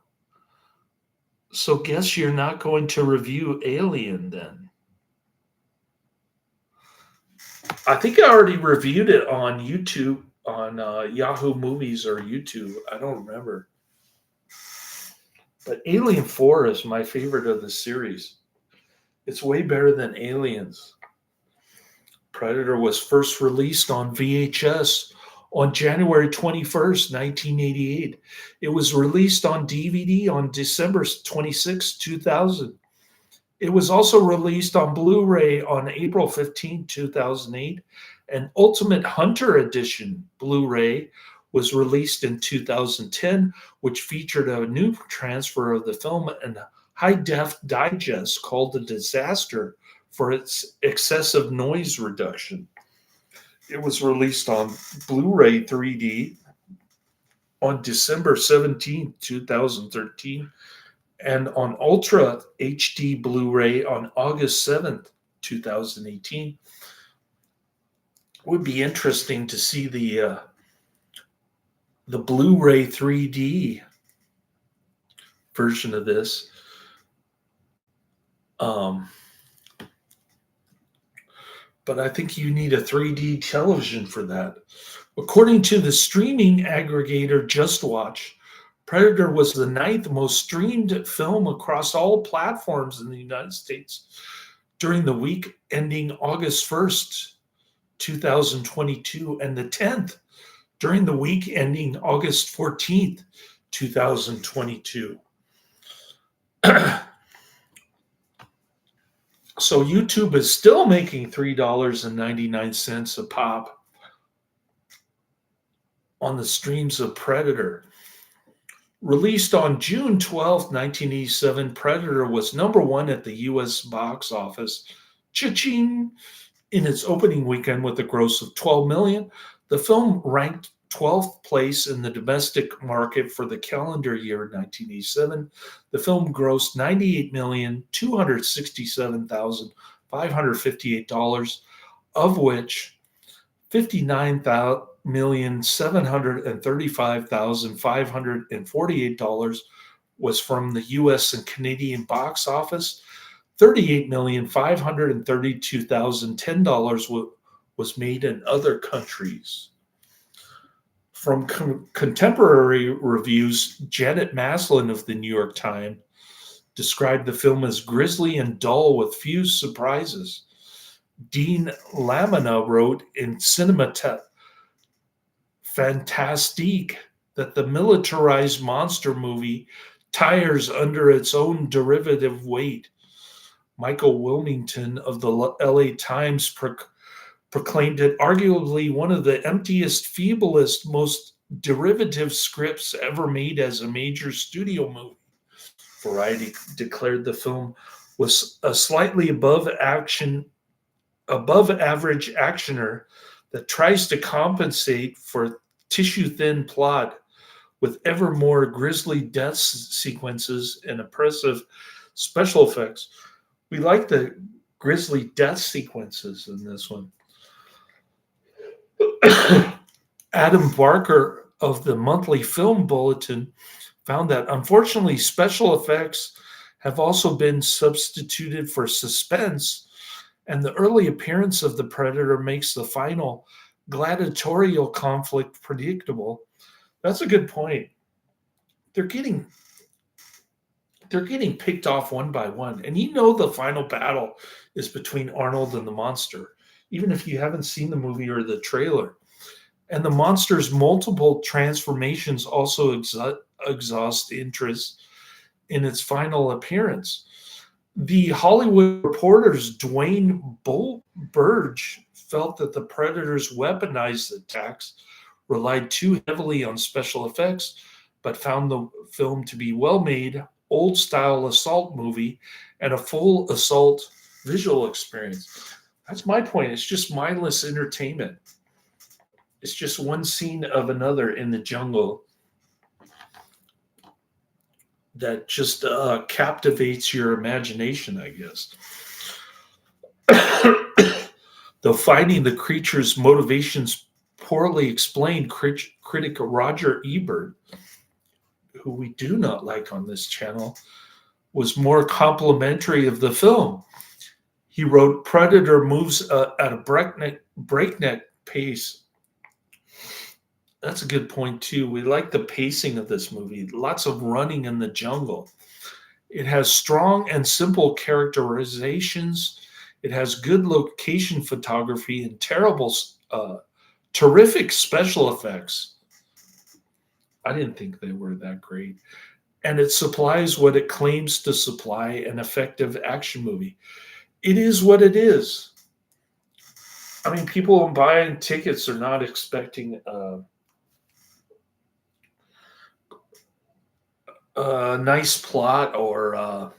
Speaker 1: so guess you're not going to review Alien then. I think I already reviewed it on YouTube, on Yahoo Movies or YouTube. I don't remember. But Alien 4 is my favorite of the series. It's way better than Aliens. Predator was first released on VHS on January 21st, 1988. It was released on DVD on December 26, 2000. It was also released on Blu-ray on April 15, 2008. An Ultimate Hunter Edition Blu-ray was released in 2010, which featured a new transfer of the film and a high-def digest called The Disaster for its excessive noise reduction. It was released on Blu-ray 3D on December 17, 2013, and on Ultra HD Blu-ray on August 7th, 2018. It would be interesting to see the Blu-ray 3D version of this. But I think you need a 3D television for that. According to the streaming aggregator Just Watch, Predator was the 9th most streamed film across all platforms in the United States during the week ending August 1st, 2022, and the 10th during the week ending August 14th, 2022. So YouTube is still making $3.99 a pop on the streams of Predator. Released on June 12, 1987, Predator was #1 at the U.S. box office, cha-ching, in its opening weekend with a gross of $12 million. The film ranked 12th place in the domestic market for the calendar year 1987. The film grossed $98,267,558, of which $59,735,548 was from the US and Canadian box office. $38,532,010 was made in other countries. From contemporary reviews, Janet Maslin of the New York Times described the film as grisly and dull with few surprises. Dean Lamina wrote in Cinema Fantastique that the militarized monster movie tires under its own derivative weight. Michael Wilmington of the LA Times proclaimed it arguably one of the emptiest, feeblest, most derivative scripts ever made as a major studio movie. Variety declared the film was a slightly above average actioner that tries to compensate for tissue-thin plot with ever more grisly death sequences and oppressive special effects. We like the grisly death sequences in this one. Adam Barker of the Monthly Film Bulletin found that unfortunately special effects have also been substituted for suspense, and the early appearance of the predator makes the final gladiatorial conflict predictable. That's a good point. They're getting they're getting picked off one by one, and you know the final battle is between Arnold and the monster, even if you haven't seen the movie or the trailer. And the monster's multiple transformations also exhaust interest in its final appearance. The Hollywood Reporter's Dwayne Burge felt that the Predator's weaponized attacks relied too heavily on special effects, but found the film to be well made, old style assault movie and a full assault visual experience. That's my point. It's just mindless entertainment. It's just one scene of another in the jungle that just captivates your imagination, I guess. Though finding the creature's motivations poorly explained, critic Roger Ebert, who we do not like on this channel, was more complimentary of the film. He wrote, Predator moves at a breakneck pace. That's a good point, too. We like the pacing of this movie. Lots of running in the jungle. It has strong and simple characterizations. It has good location photography and terrific special effects. I didn't think they were that great. And it supplies what it claims to supply, an effective action movie. It is what it is. I mean, people buying tickets are not expecting a nice plot or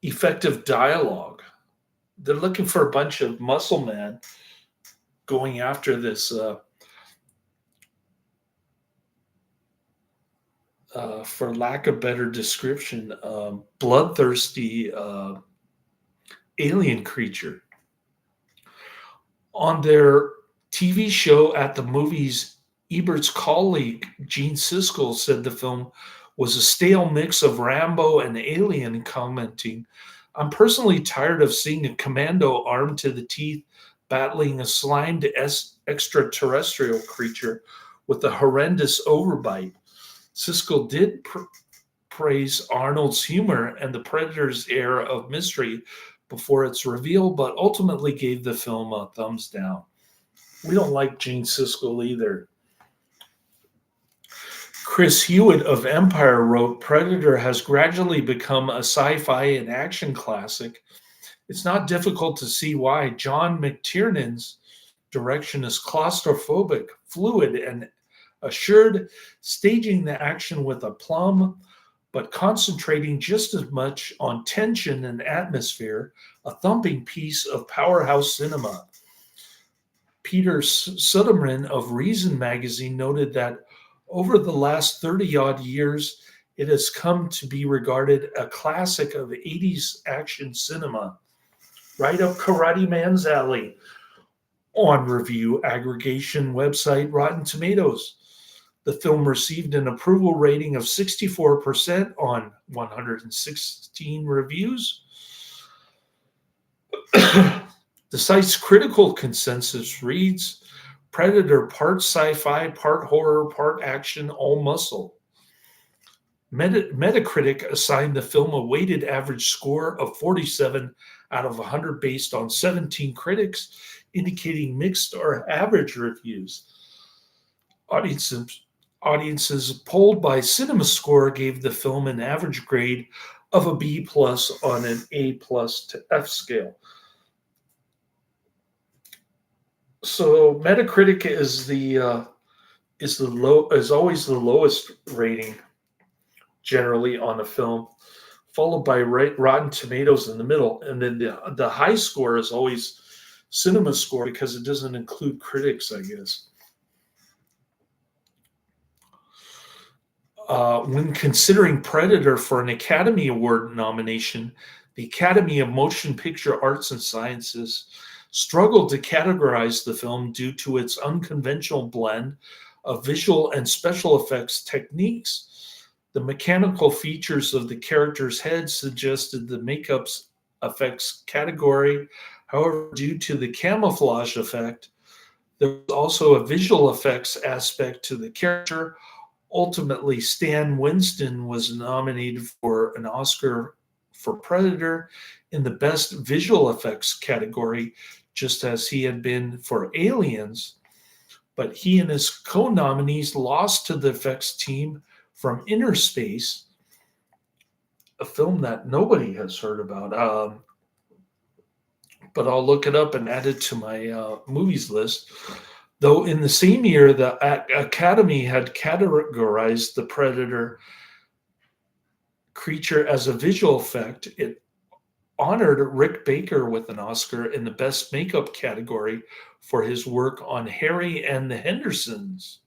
Speaker 1: effective dialogue. They're looking for a bunch of muscle men going after this for lack of better description, bloodthirsty alien creature. On their TV show At the Movies, Ebert's colleague Gene Siskel said the film was a stale mix of Rambo and Alien, commenting, I'm personally tired of seeing a commando armed to the teeth battling a slimed extraterrestrial creature with a horrendous overbite. Siskel did praise Arnold's humor and the Predator's air of mystery before its reveal, but ultimately gave the film a thumbs down. We don't like Gene Siskel either. Chris Hewitt of Empire wrote, Predator has gradually become a sci-fi and action classic. It's not difficult to see why. John McTiernan's direction is claustrophobic, fluid, and assured, staging the action with aplomb, but concentrating just as much on tension and atmosphere, a thumping piece of powerhouse cinema. Peter Suderman of Reason magazine noted that over the last 30-odd years, it has come to be regarded a classic of 80s action cinema, right up Karate Man's alley. On review aggregation website Rotten Tomatoes, the film received an approval rating of 64% on 116 reviews. The site's critical consensus reads, Predator, part sci-fi, part horror, part action, all muscle. Metacritic assigned the film a weighted average score of 47 out of 100 based on 17 critics, indicating mixed or average reviews. Audiences polled by CinemaScore gave the film an average grade of a B+ on an A+ to F scale. So Metacritic is always the lowest rating generally on a film, followed by Rotten Tomatoes in the middle, and then the high score is always CinemaScore because it doesn't include critics, I guess. When considering Predator for an Academy Award nomination, the Academy of Motion Picture Arts and Sciences struggled to categorize the film due to its unconventional blend of visual and special effects techniques. The mechanical features of the character's head suggested the makeup effects category. However, due to the camouflage effect, there was also a visual effects aspect to the character. Ultimately, Stan Winston was nominated for an Oscar for Predator in the Best Visual Effects category, just as he had been for Aliens. But he and his co nominees lost to the effects team from Inner Space, a film that nobody has heard about. But I'll look it up and add it to my movies list. Though in the same year, the Academy had categorized the Predator creature as a visual effect, it honored Rick Baker with an Oscar in the Best Makeup category for his work on Harry and the Hendersons.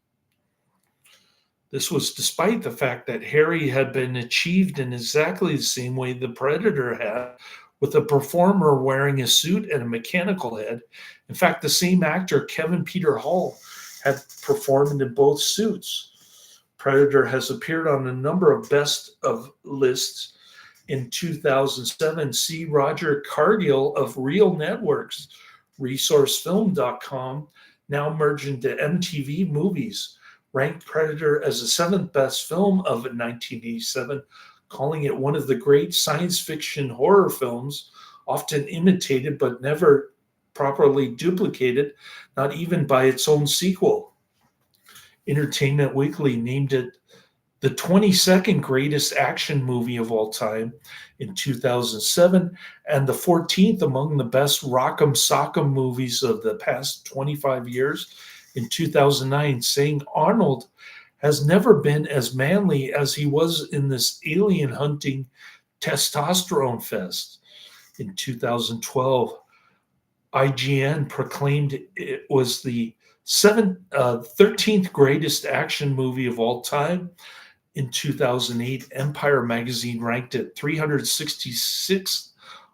Speaker 1: This was despite the fact that Harry had been achieved in exactly the same way the Predator had, with a performer wearing a suit and a mechanical head. In fact, the same actor, Kevin Peter Hall, had performed in both suits. Predator has appeared on a number of best of lists. In 2007, see Roger Cargill of Real Networks, ResourceFilm.com, now merged into MTV Movies, ranked Predator as the seventh best film of 1987, calling it one of the great science fiction horror films, often imitated but never properly duplicated, not even by its own sequel. Entertainment Weekly named it the 22nd greatest action movie of all time in 2007 and the 14th among the best rock'em sock'em movies of the past 25 years in 2009, saying Arnold has never been as manly as he was in this alien hunting testosterone fest. In 2012, IGN proclaimed it was the 13th greatest action movie of all time. In 2008, Empire magazine ranked it 366th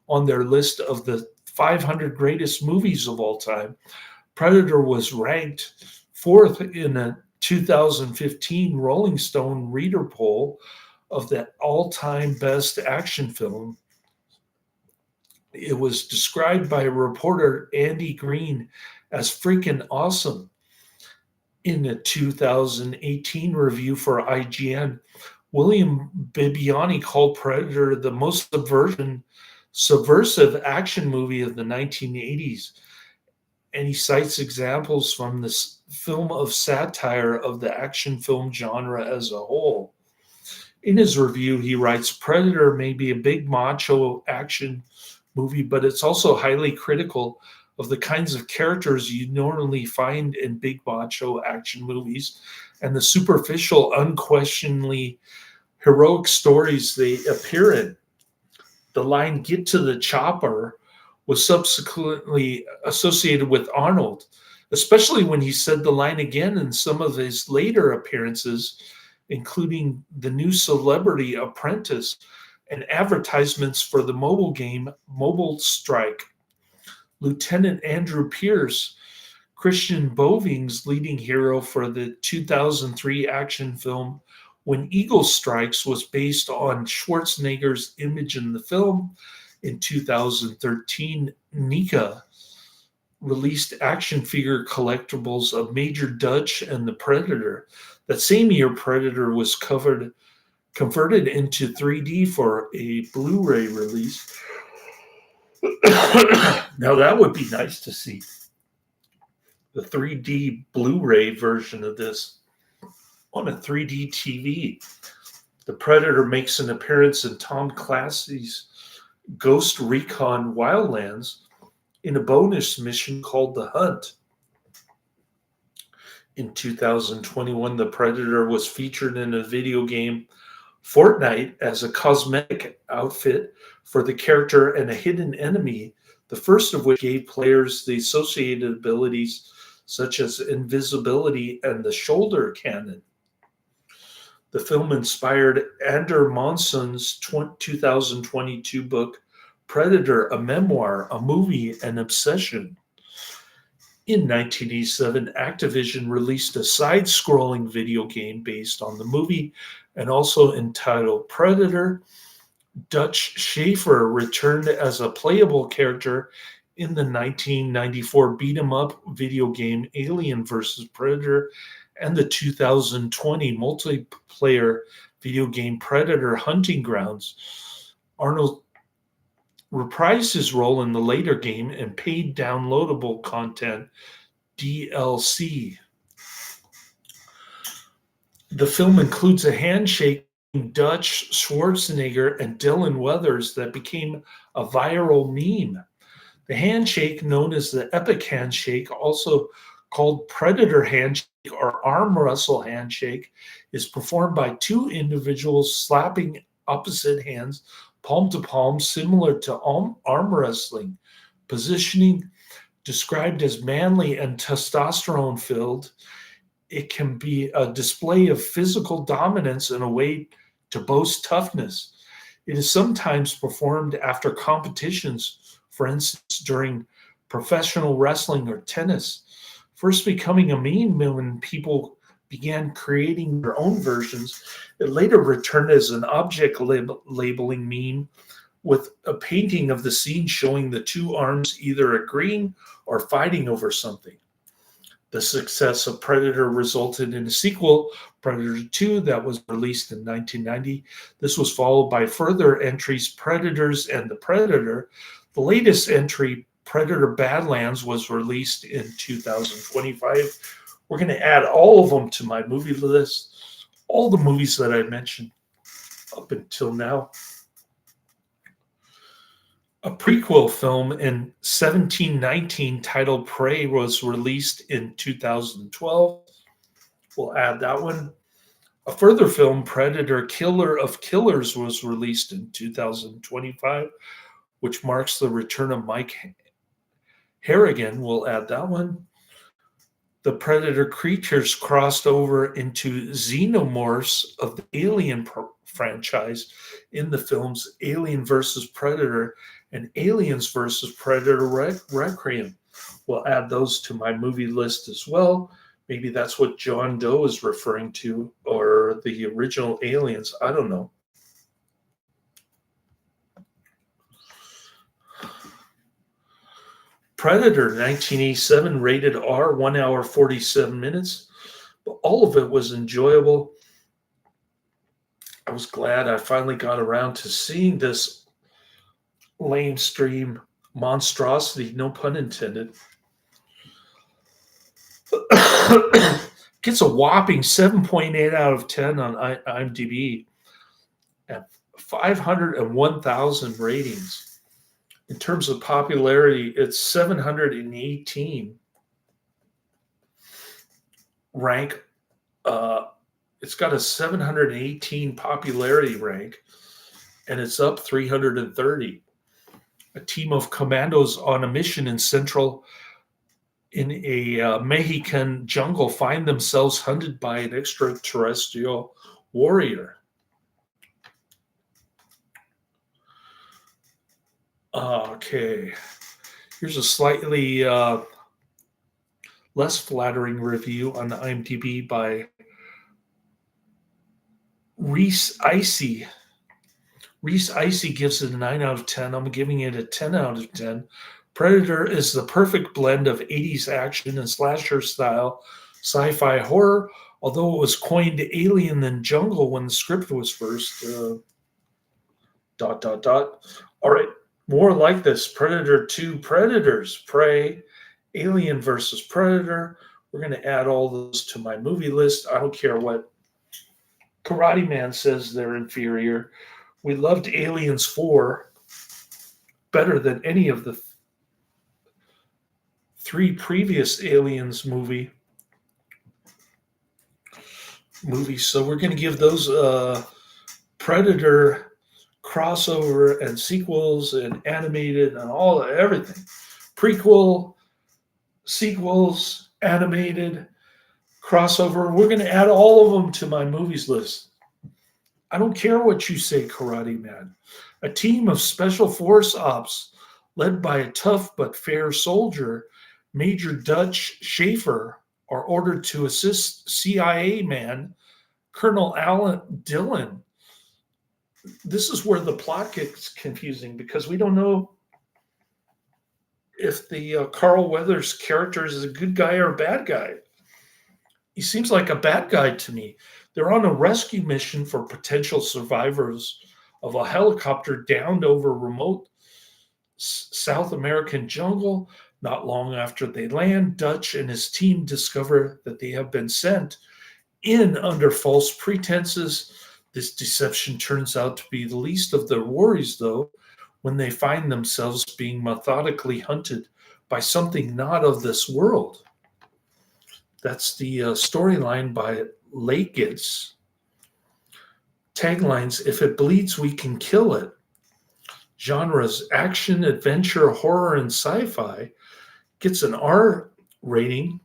Speaker 1: on their list of the 500 greatest movies of all time. Predator was ranked fourth in a 2015 Rolling Stone reader poll of the all-time best action film. It was described by reporter Andy Green as freaking awesome. In a 2018 review for IGN, William Bibbiani called Predator the most subversive action movie of the 1980s. And he cites examples from this film of satire of the action film genre as a whole. In his review, he writes, Predator may be a big macho action movie, but it's also highly critical of the kinds of characters you normally find in big macho action movies and the superficial, unquestionably heroic stories they appear in. The line, "Get to the chopper," was subsequently associated with Arnold, especially when he said the line again in some of his later appearances, including The New Celebrity Apprentice and advertisements for the mobile game Mobile Strike. Lieutenant Andrew Pierce, Christian Boving's leading hero for the 2003 action film When Eagle Strikes, was based on Schwarzenegger's image in the film. In 2013, NECA released action figure collectibles of Major Dutch and the Predator. That same year, Predator was converted into 3D for a Blu-ray release. Now that would be nice to see. The 3D Blu-ray version of this on a 3D TV. The Predator makes an appearance in Tom Clancy's Ghost Recon Wildlands in a bonus mission called The Hunt. In 2021, the Predator was featured in a video game Fortnite as a cosmetic outfit for the character and a hidden enemy, the first of which gave players the associated abilities such as invisibility and the shoulder cannon. The film inspired Ander Monson's 2022 book, Predator, a Memoir, a Movie, an Obsession. In 1987, Activision released a side scrolling video game based on the movie and also entitled Predator. Dutch Schaefer returned as a playable character in the 1994 beat 'em up video game Alien vs. Predator and the 2020 multiplayer video game Predator Hunting Grounds. Arnold reprised his role in the later game and paid downloadable content DLC. The film includes a handshake between Dutch Schwarzenegger and Dylan Weathers that became a viral meme. The handshake, known as the Epic Handshake, also called Predator Handshake or Arm Wrestle Handshake, is performed by two individuals slapping opposite hands palm to palm, similar to arm wrestling. Positioning described as manly and testosterone filled, it can be a display of physical dominance and a way to boast toughness. It is sometimes performed after competitions, for instance, during professional wrestling or tennis. First becoming a meme when people began creating their own versions, it later returned as an object labeling meme with a painting of the scene showing the two arms either agreeing or fighting over something. The success of Predator resulted in a sequel, Predator 2, that was released in 1990. This was followed by further entries, Predators and the Predator. The latest entry, Predator Badlands, was released in 2025. We're going to add all of them to my movie list, all the movies that I mentioned up until now. A prequel film in 1719 titled Prey was released in 2012. We'll add that one. A further film, Predator Killer of Killers, was released in 2025, which marks the return of Mike Harrigan. We'll add that one. The Predator creatures crossed over into xenomorphs of the Alien franchise in the films Alien vs. Predator and Aliens vs. Predator Requiem. We'll add those to my movie list as well. Maybe that's what John Doe is referring to, or the original Aliens. I don't know. Predator 1987, rated R, 1 hour 47 minutes. But all of it was enjoyable. I was glad I finally got around to seeing this lamestream monstrosity, no pun intended. Gets a whopping 7.8 out of 10 on IMDb and 501,000 ratings. In terms of popularity, it's 718 rank. It's got a 718 popularity rank, and it's up 330. A team of commandos on a mission in a Mexican jungle find themselves hunted by an extraterrestrial warrior. Okay, here's a slightly less flattering review on the IMDb by Reese Icy. Reese Icy gives it a 9 out of 10. I'm giving it a 10 out of 10. Predator is the perfect blend of 80s action and slasher style sci-fi horror, although it was coined Alien than Jungle when the script was first. All right, more like this. Predator 2, Predators, Prey, Alien versus Predator. We're going to add all those to my movie list. I don't care what Karate Man says they're inferior. We loved Aliens 4 better than any of the three previous Aliens movies. So we're going to give those Predator crossover and sequels and animated and everything. Prequel, sequels, animated, crossover. We're going to add all of them to my movies list. I don't care what you say, Karate Man. A team of special force ops led by a tough but fair soldier Major Dutch Schaefer are ordered to assist CIA man Colonel Alan Dillon. This is where the plot gets confusing because we don't know if the Carl Weathers character is a good guy or a bad guy. He seems like a bad guy to me. They're on a rescue mission for potential survivors of a helicopter downed over remote South American jungle. Not long after they land, Dutch and his team discover that they have been sent in under false pretenses. This deception turns out to be the least of their worries, though, when they find themselves being methodically hunted by something not of this world. That's the storyline by Lakitz. Taglines: If it bleeds, we can kill it. Genres: action, adventure, horror, and sci-fi. Gets an R rating.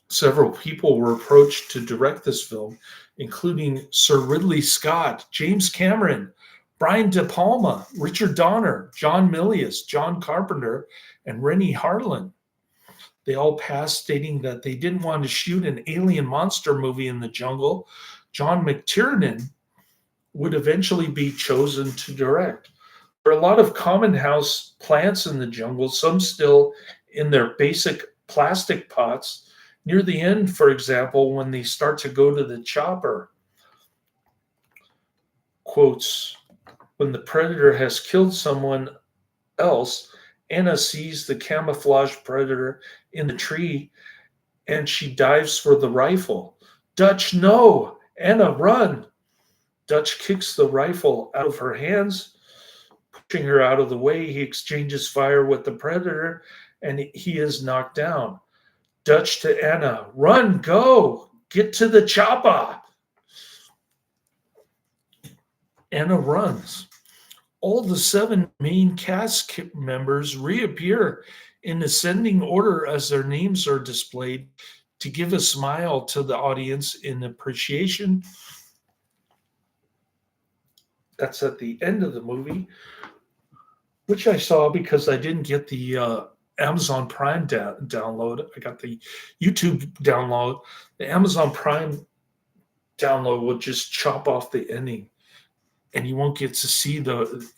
Speaker 1: Several people were approached to direct this film, including Sir Ridley Scott, James Cameron, Brian De Palma, Richard Donner, John Milius, John Carpenter, and Rennie Harlin. They all passed, stating that they didn't want to shoot an alien monster movie in the jungle. John McTiernan would eventually be chosen to direct. There are a lot of common house plants in the jungle, some still in their basic plastic pots. Near the end, for example, when they start to go to the chopper, quotes, when the predator has killed someone else, Anna sees the camouflaged predator in the tree and she dives for the rifle. Dutch, no! Anna, run! Dutch kicks the rifle out of her hands, pushing her out of the way. He exchanges fire with the predator and he is knocked down. Dutch to Anna, run, go, get to the chopper. Anna runs. All the 7 main cast members reappear in ascending order as their names are displayed to give a smile to the audience in appreciation. That's at the end of the movie, which I saw because I didn't get the Amazon Prime download. I got the YouTube download. The Amazon Prime download will just chop off the ending, and you won't get to see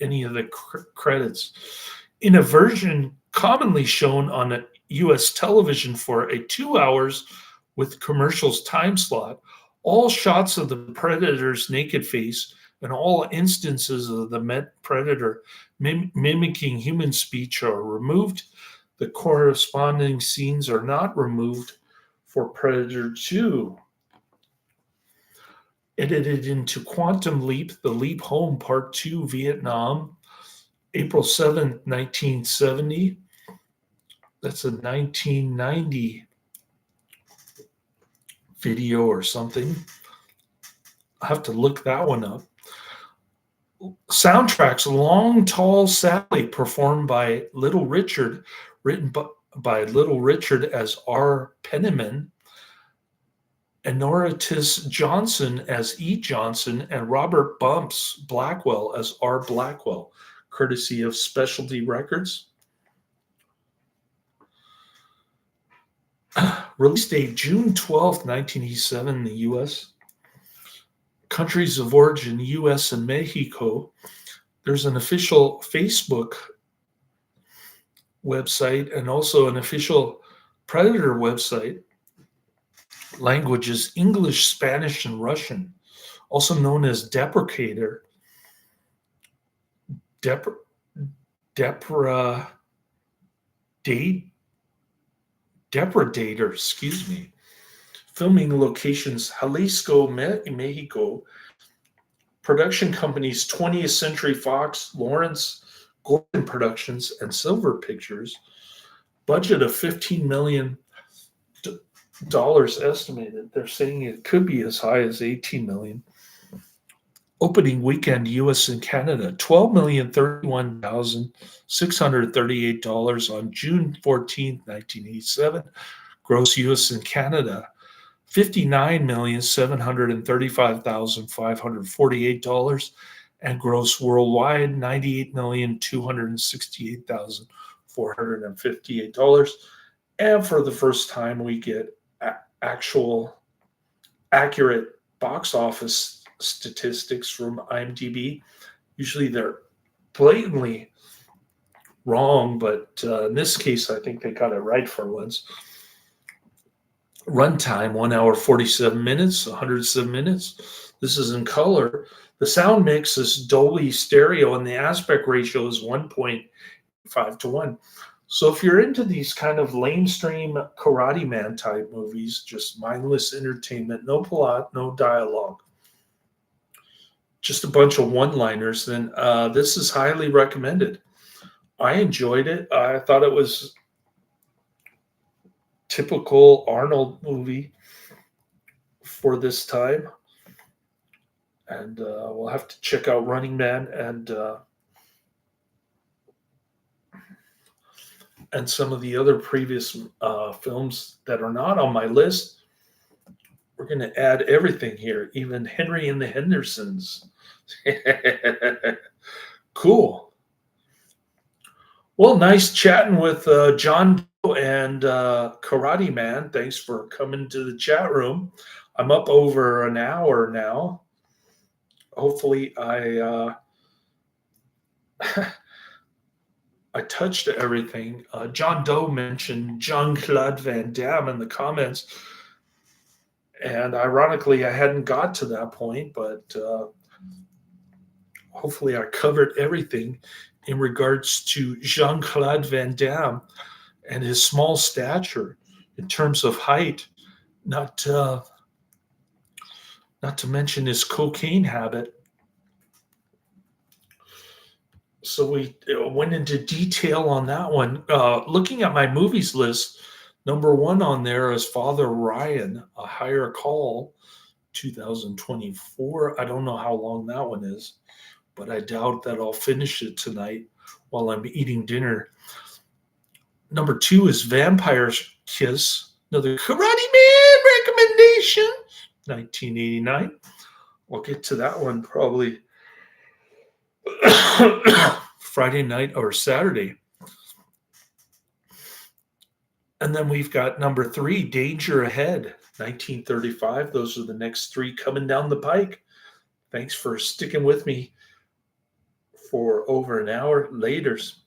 Speaker 1: any of the credits. In a version commonly shown on a U.S. television for a 2 hours with commercials time slot, all shots of the predator's naked face and all instances of the predator mimicking human speech are removed. The corresponding scenes are not removed for Predator 2. Edited into Quantum Leap, The Leap Home Part 2, Vietnam, April 7th, 1970. That's a 1990 video or something. I'll have to look that one up. Soundtracks: Long Tall Sally, performed by Little Richard, written by Little Richard as R. Penniman, Enoritis Johnson as E. Johnson, and Robert Bumps Blackwell as R. Blackwell, courtesy of Specialty Records. Release date June 12th, 1987 in the U.S. Countries of origin, U.S. and Mexico. There's an official Facebook website and also an official Predator website. Languages: English, Spanish, and Russian, also known as Depredator. Depredator, excuse me. Filming locations: Jalisco, Mexico. Production companies: 20th Century Fox, Lawrence Gordon Productions, and Silver Pictures. Budget of $15 million estimated. They're saying it could be as high as $18 million. Opening weekend, U.S. and Canada, $12,031,638 on June 14th, 1987. Gross U.S. and Canada, $59,735,548, and gross worldwide, $98,268,458. And for the first time, we get actual accurate box office statistics from IMDb. Usually they're blatantly wrong, but in this case, I think they got it right for once. Runtime 1 hour 47 minutes, 107 minutes. This is in color. The sound mix is Dolby stereo, and the aspect ratio is 1.5 to 1. So if you're into these kind of lamestream Karate Man type movies, just mindless entertainment, no plot, no dialogue, just a bunch of one-liners, then this is highly recommended. I enjoyed it. I thought it was typical Arnold movie for this time, and we'll have to check out Running Man and some of the other previous films that are not on my list. We're going to add everything here, even Henry and the Hendersons. Cool. Well, nice chatting with John Doe and Karate Man. Thanks for coming to the chat room. I'm up over an hour now. Hopefully, I I touched everything. John Doe mentioned Jean-Claude Van Damme in the comments, and ironically, I hadn't got to that point, but hopefully, I covered everything in regards to Jean-Claude Van Damme and his small stature in terms of height, not not to mention his cocaine habit. So we went into detail on that one. Looking at my movies list, number one on there is Father Ryan, A Higher Call, 2024. I don't know how long that one is, but I doubt that I'll finish it tonight while I'm eating dinner. Number two is Vampire Kiss, another Karate Man recommendation, 1989. We'll get to that one probably Friday night or Saturday. And then we've got number three, Danger Ahead, 1935. Those are the next three coming down the pike. Thanks for sticking with me for over an hour. Laters.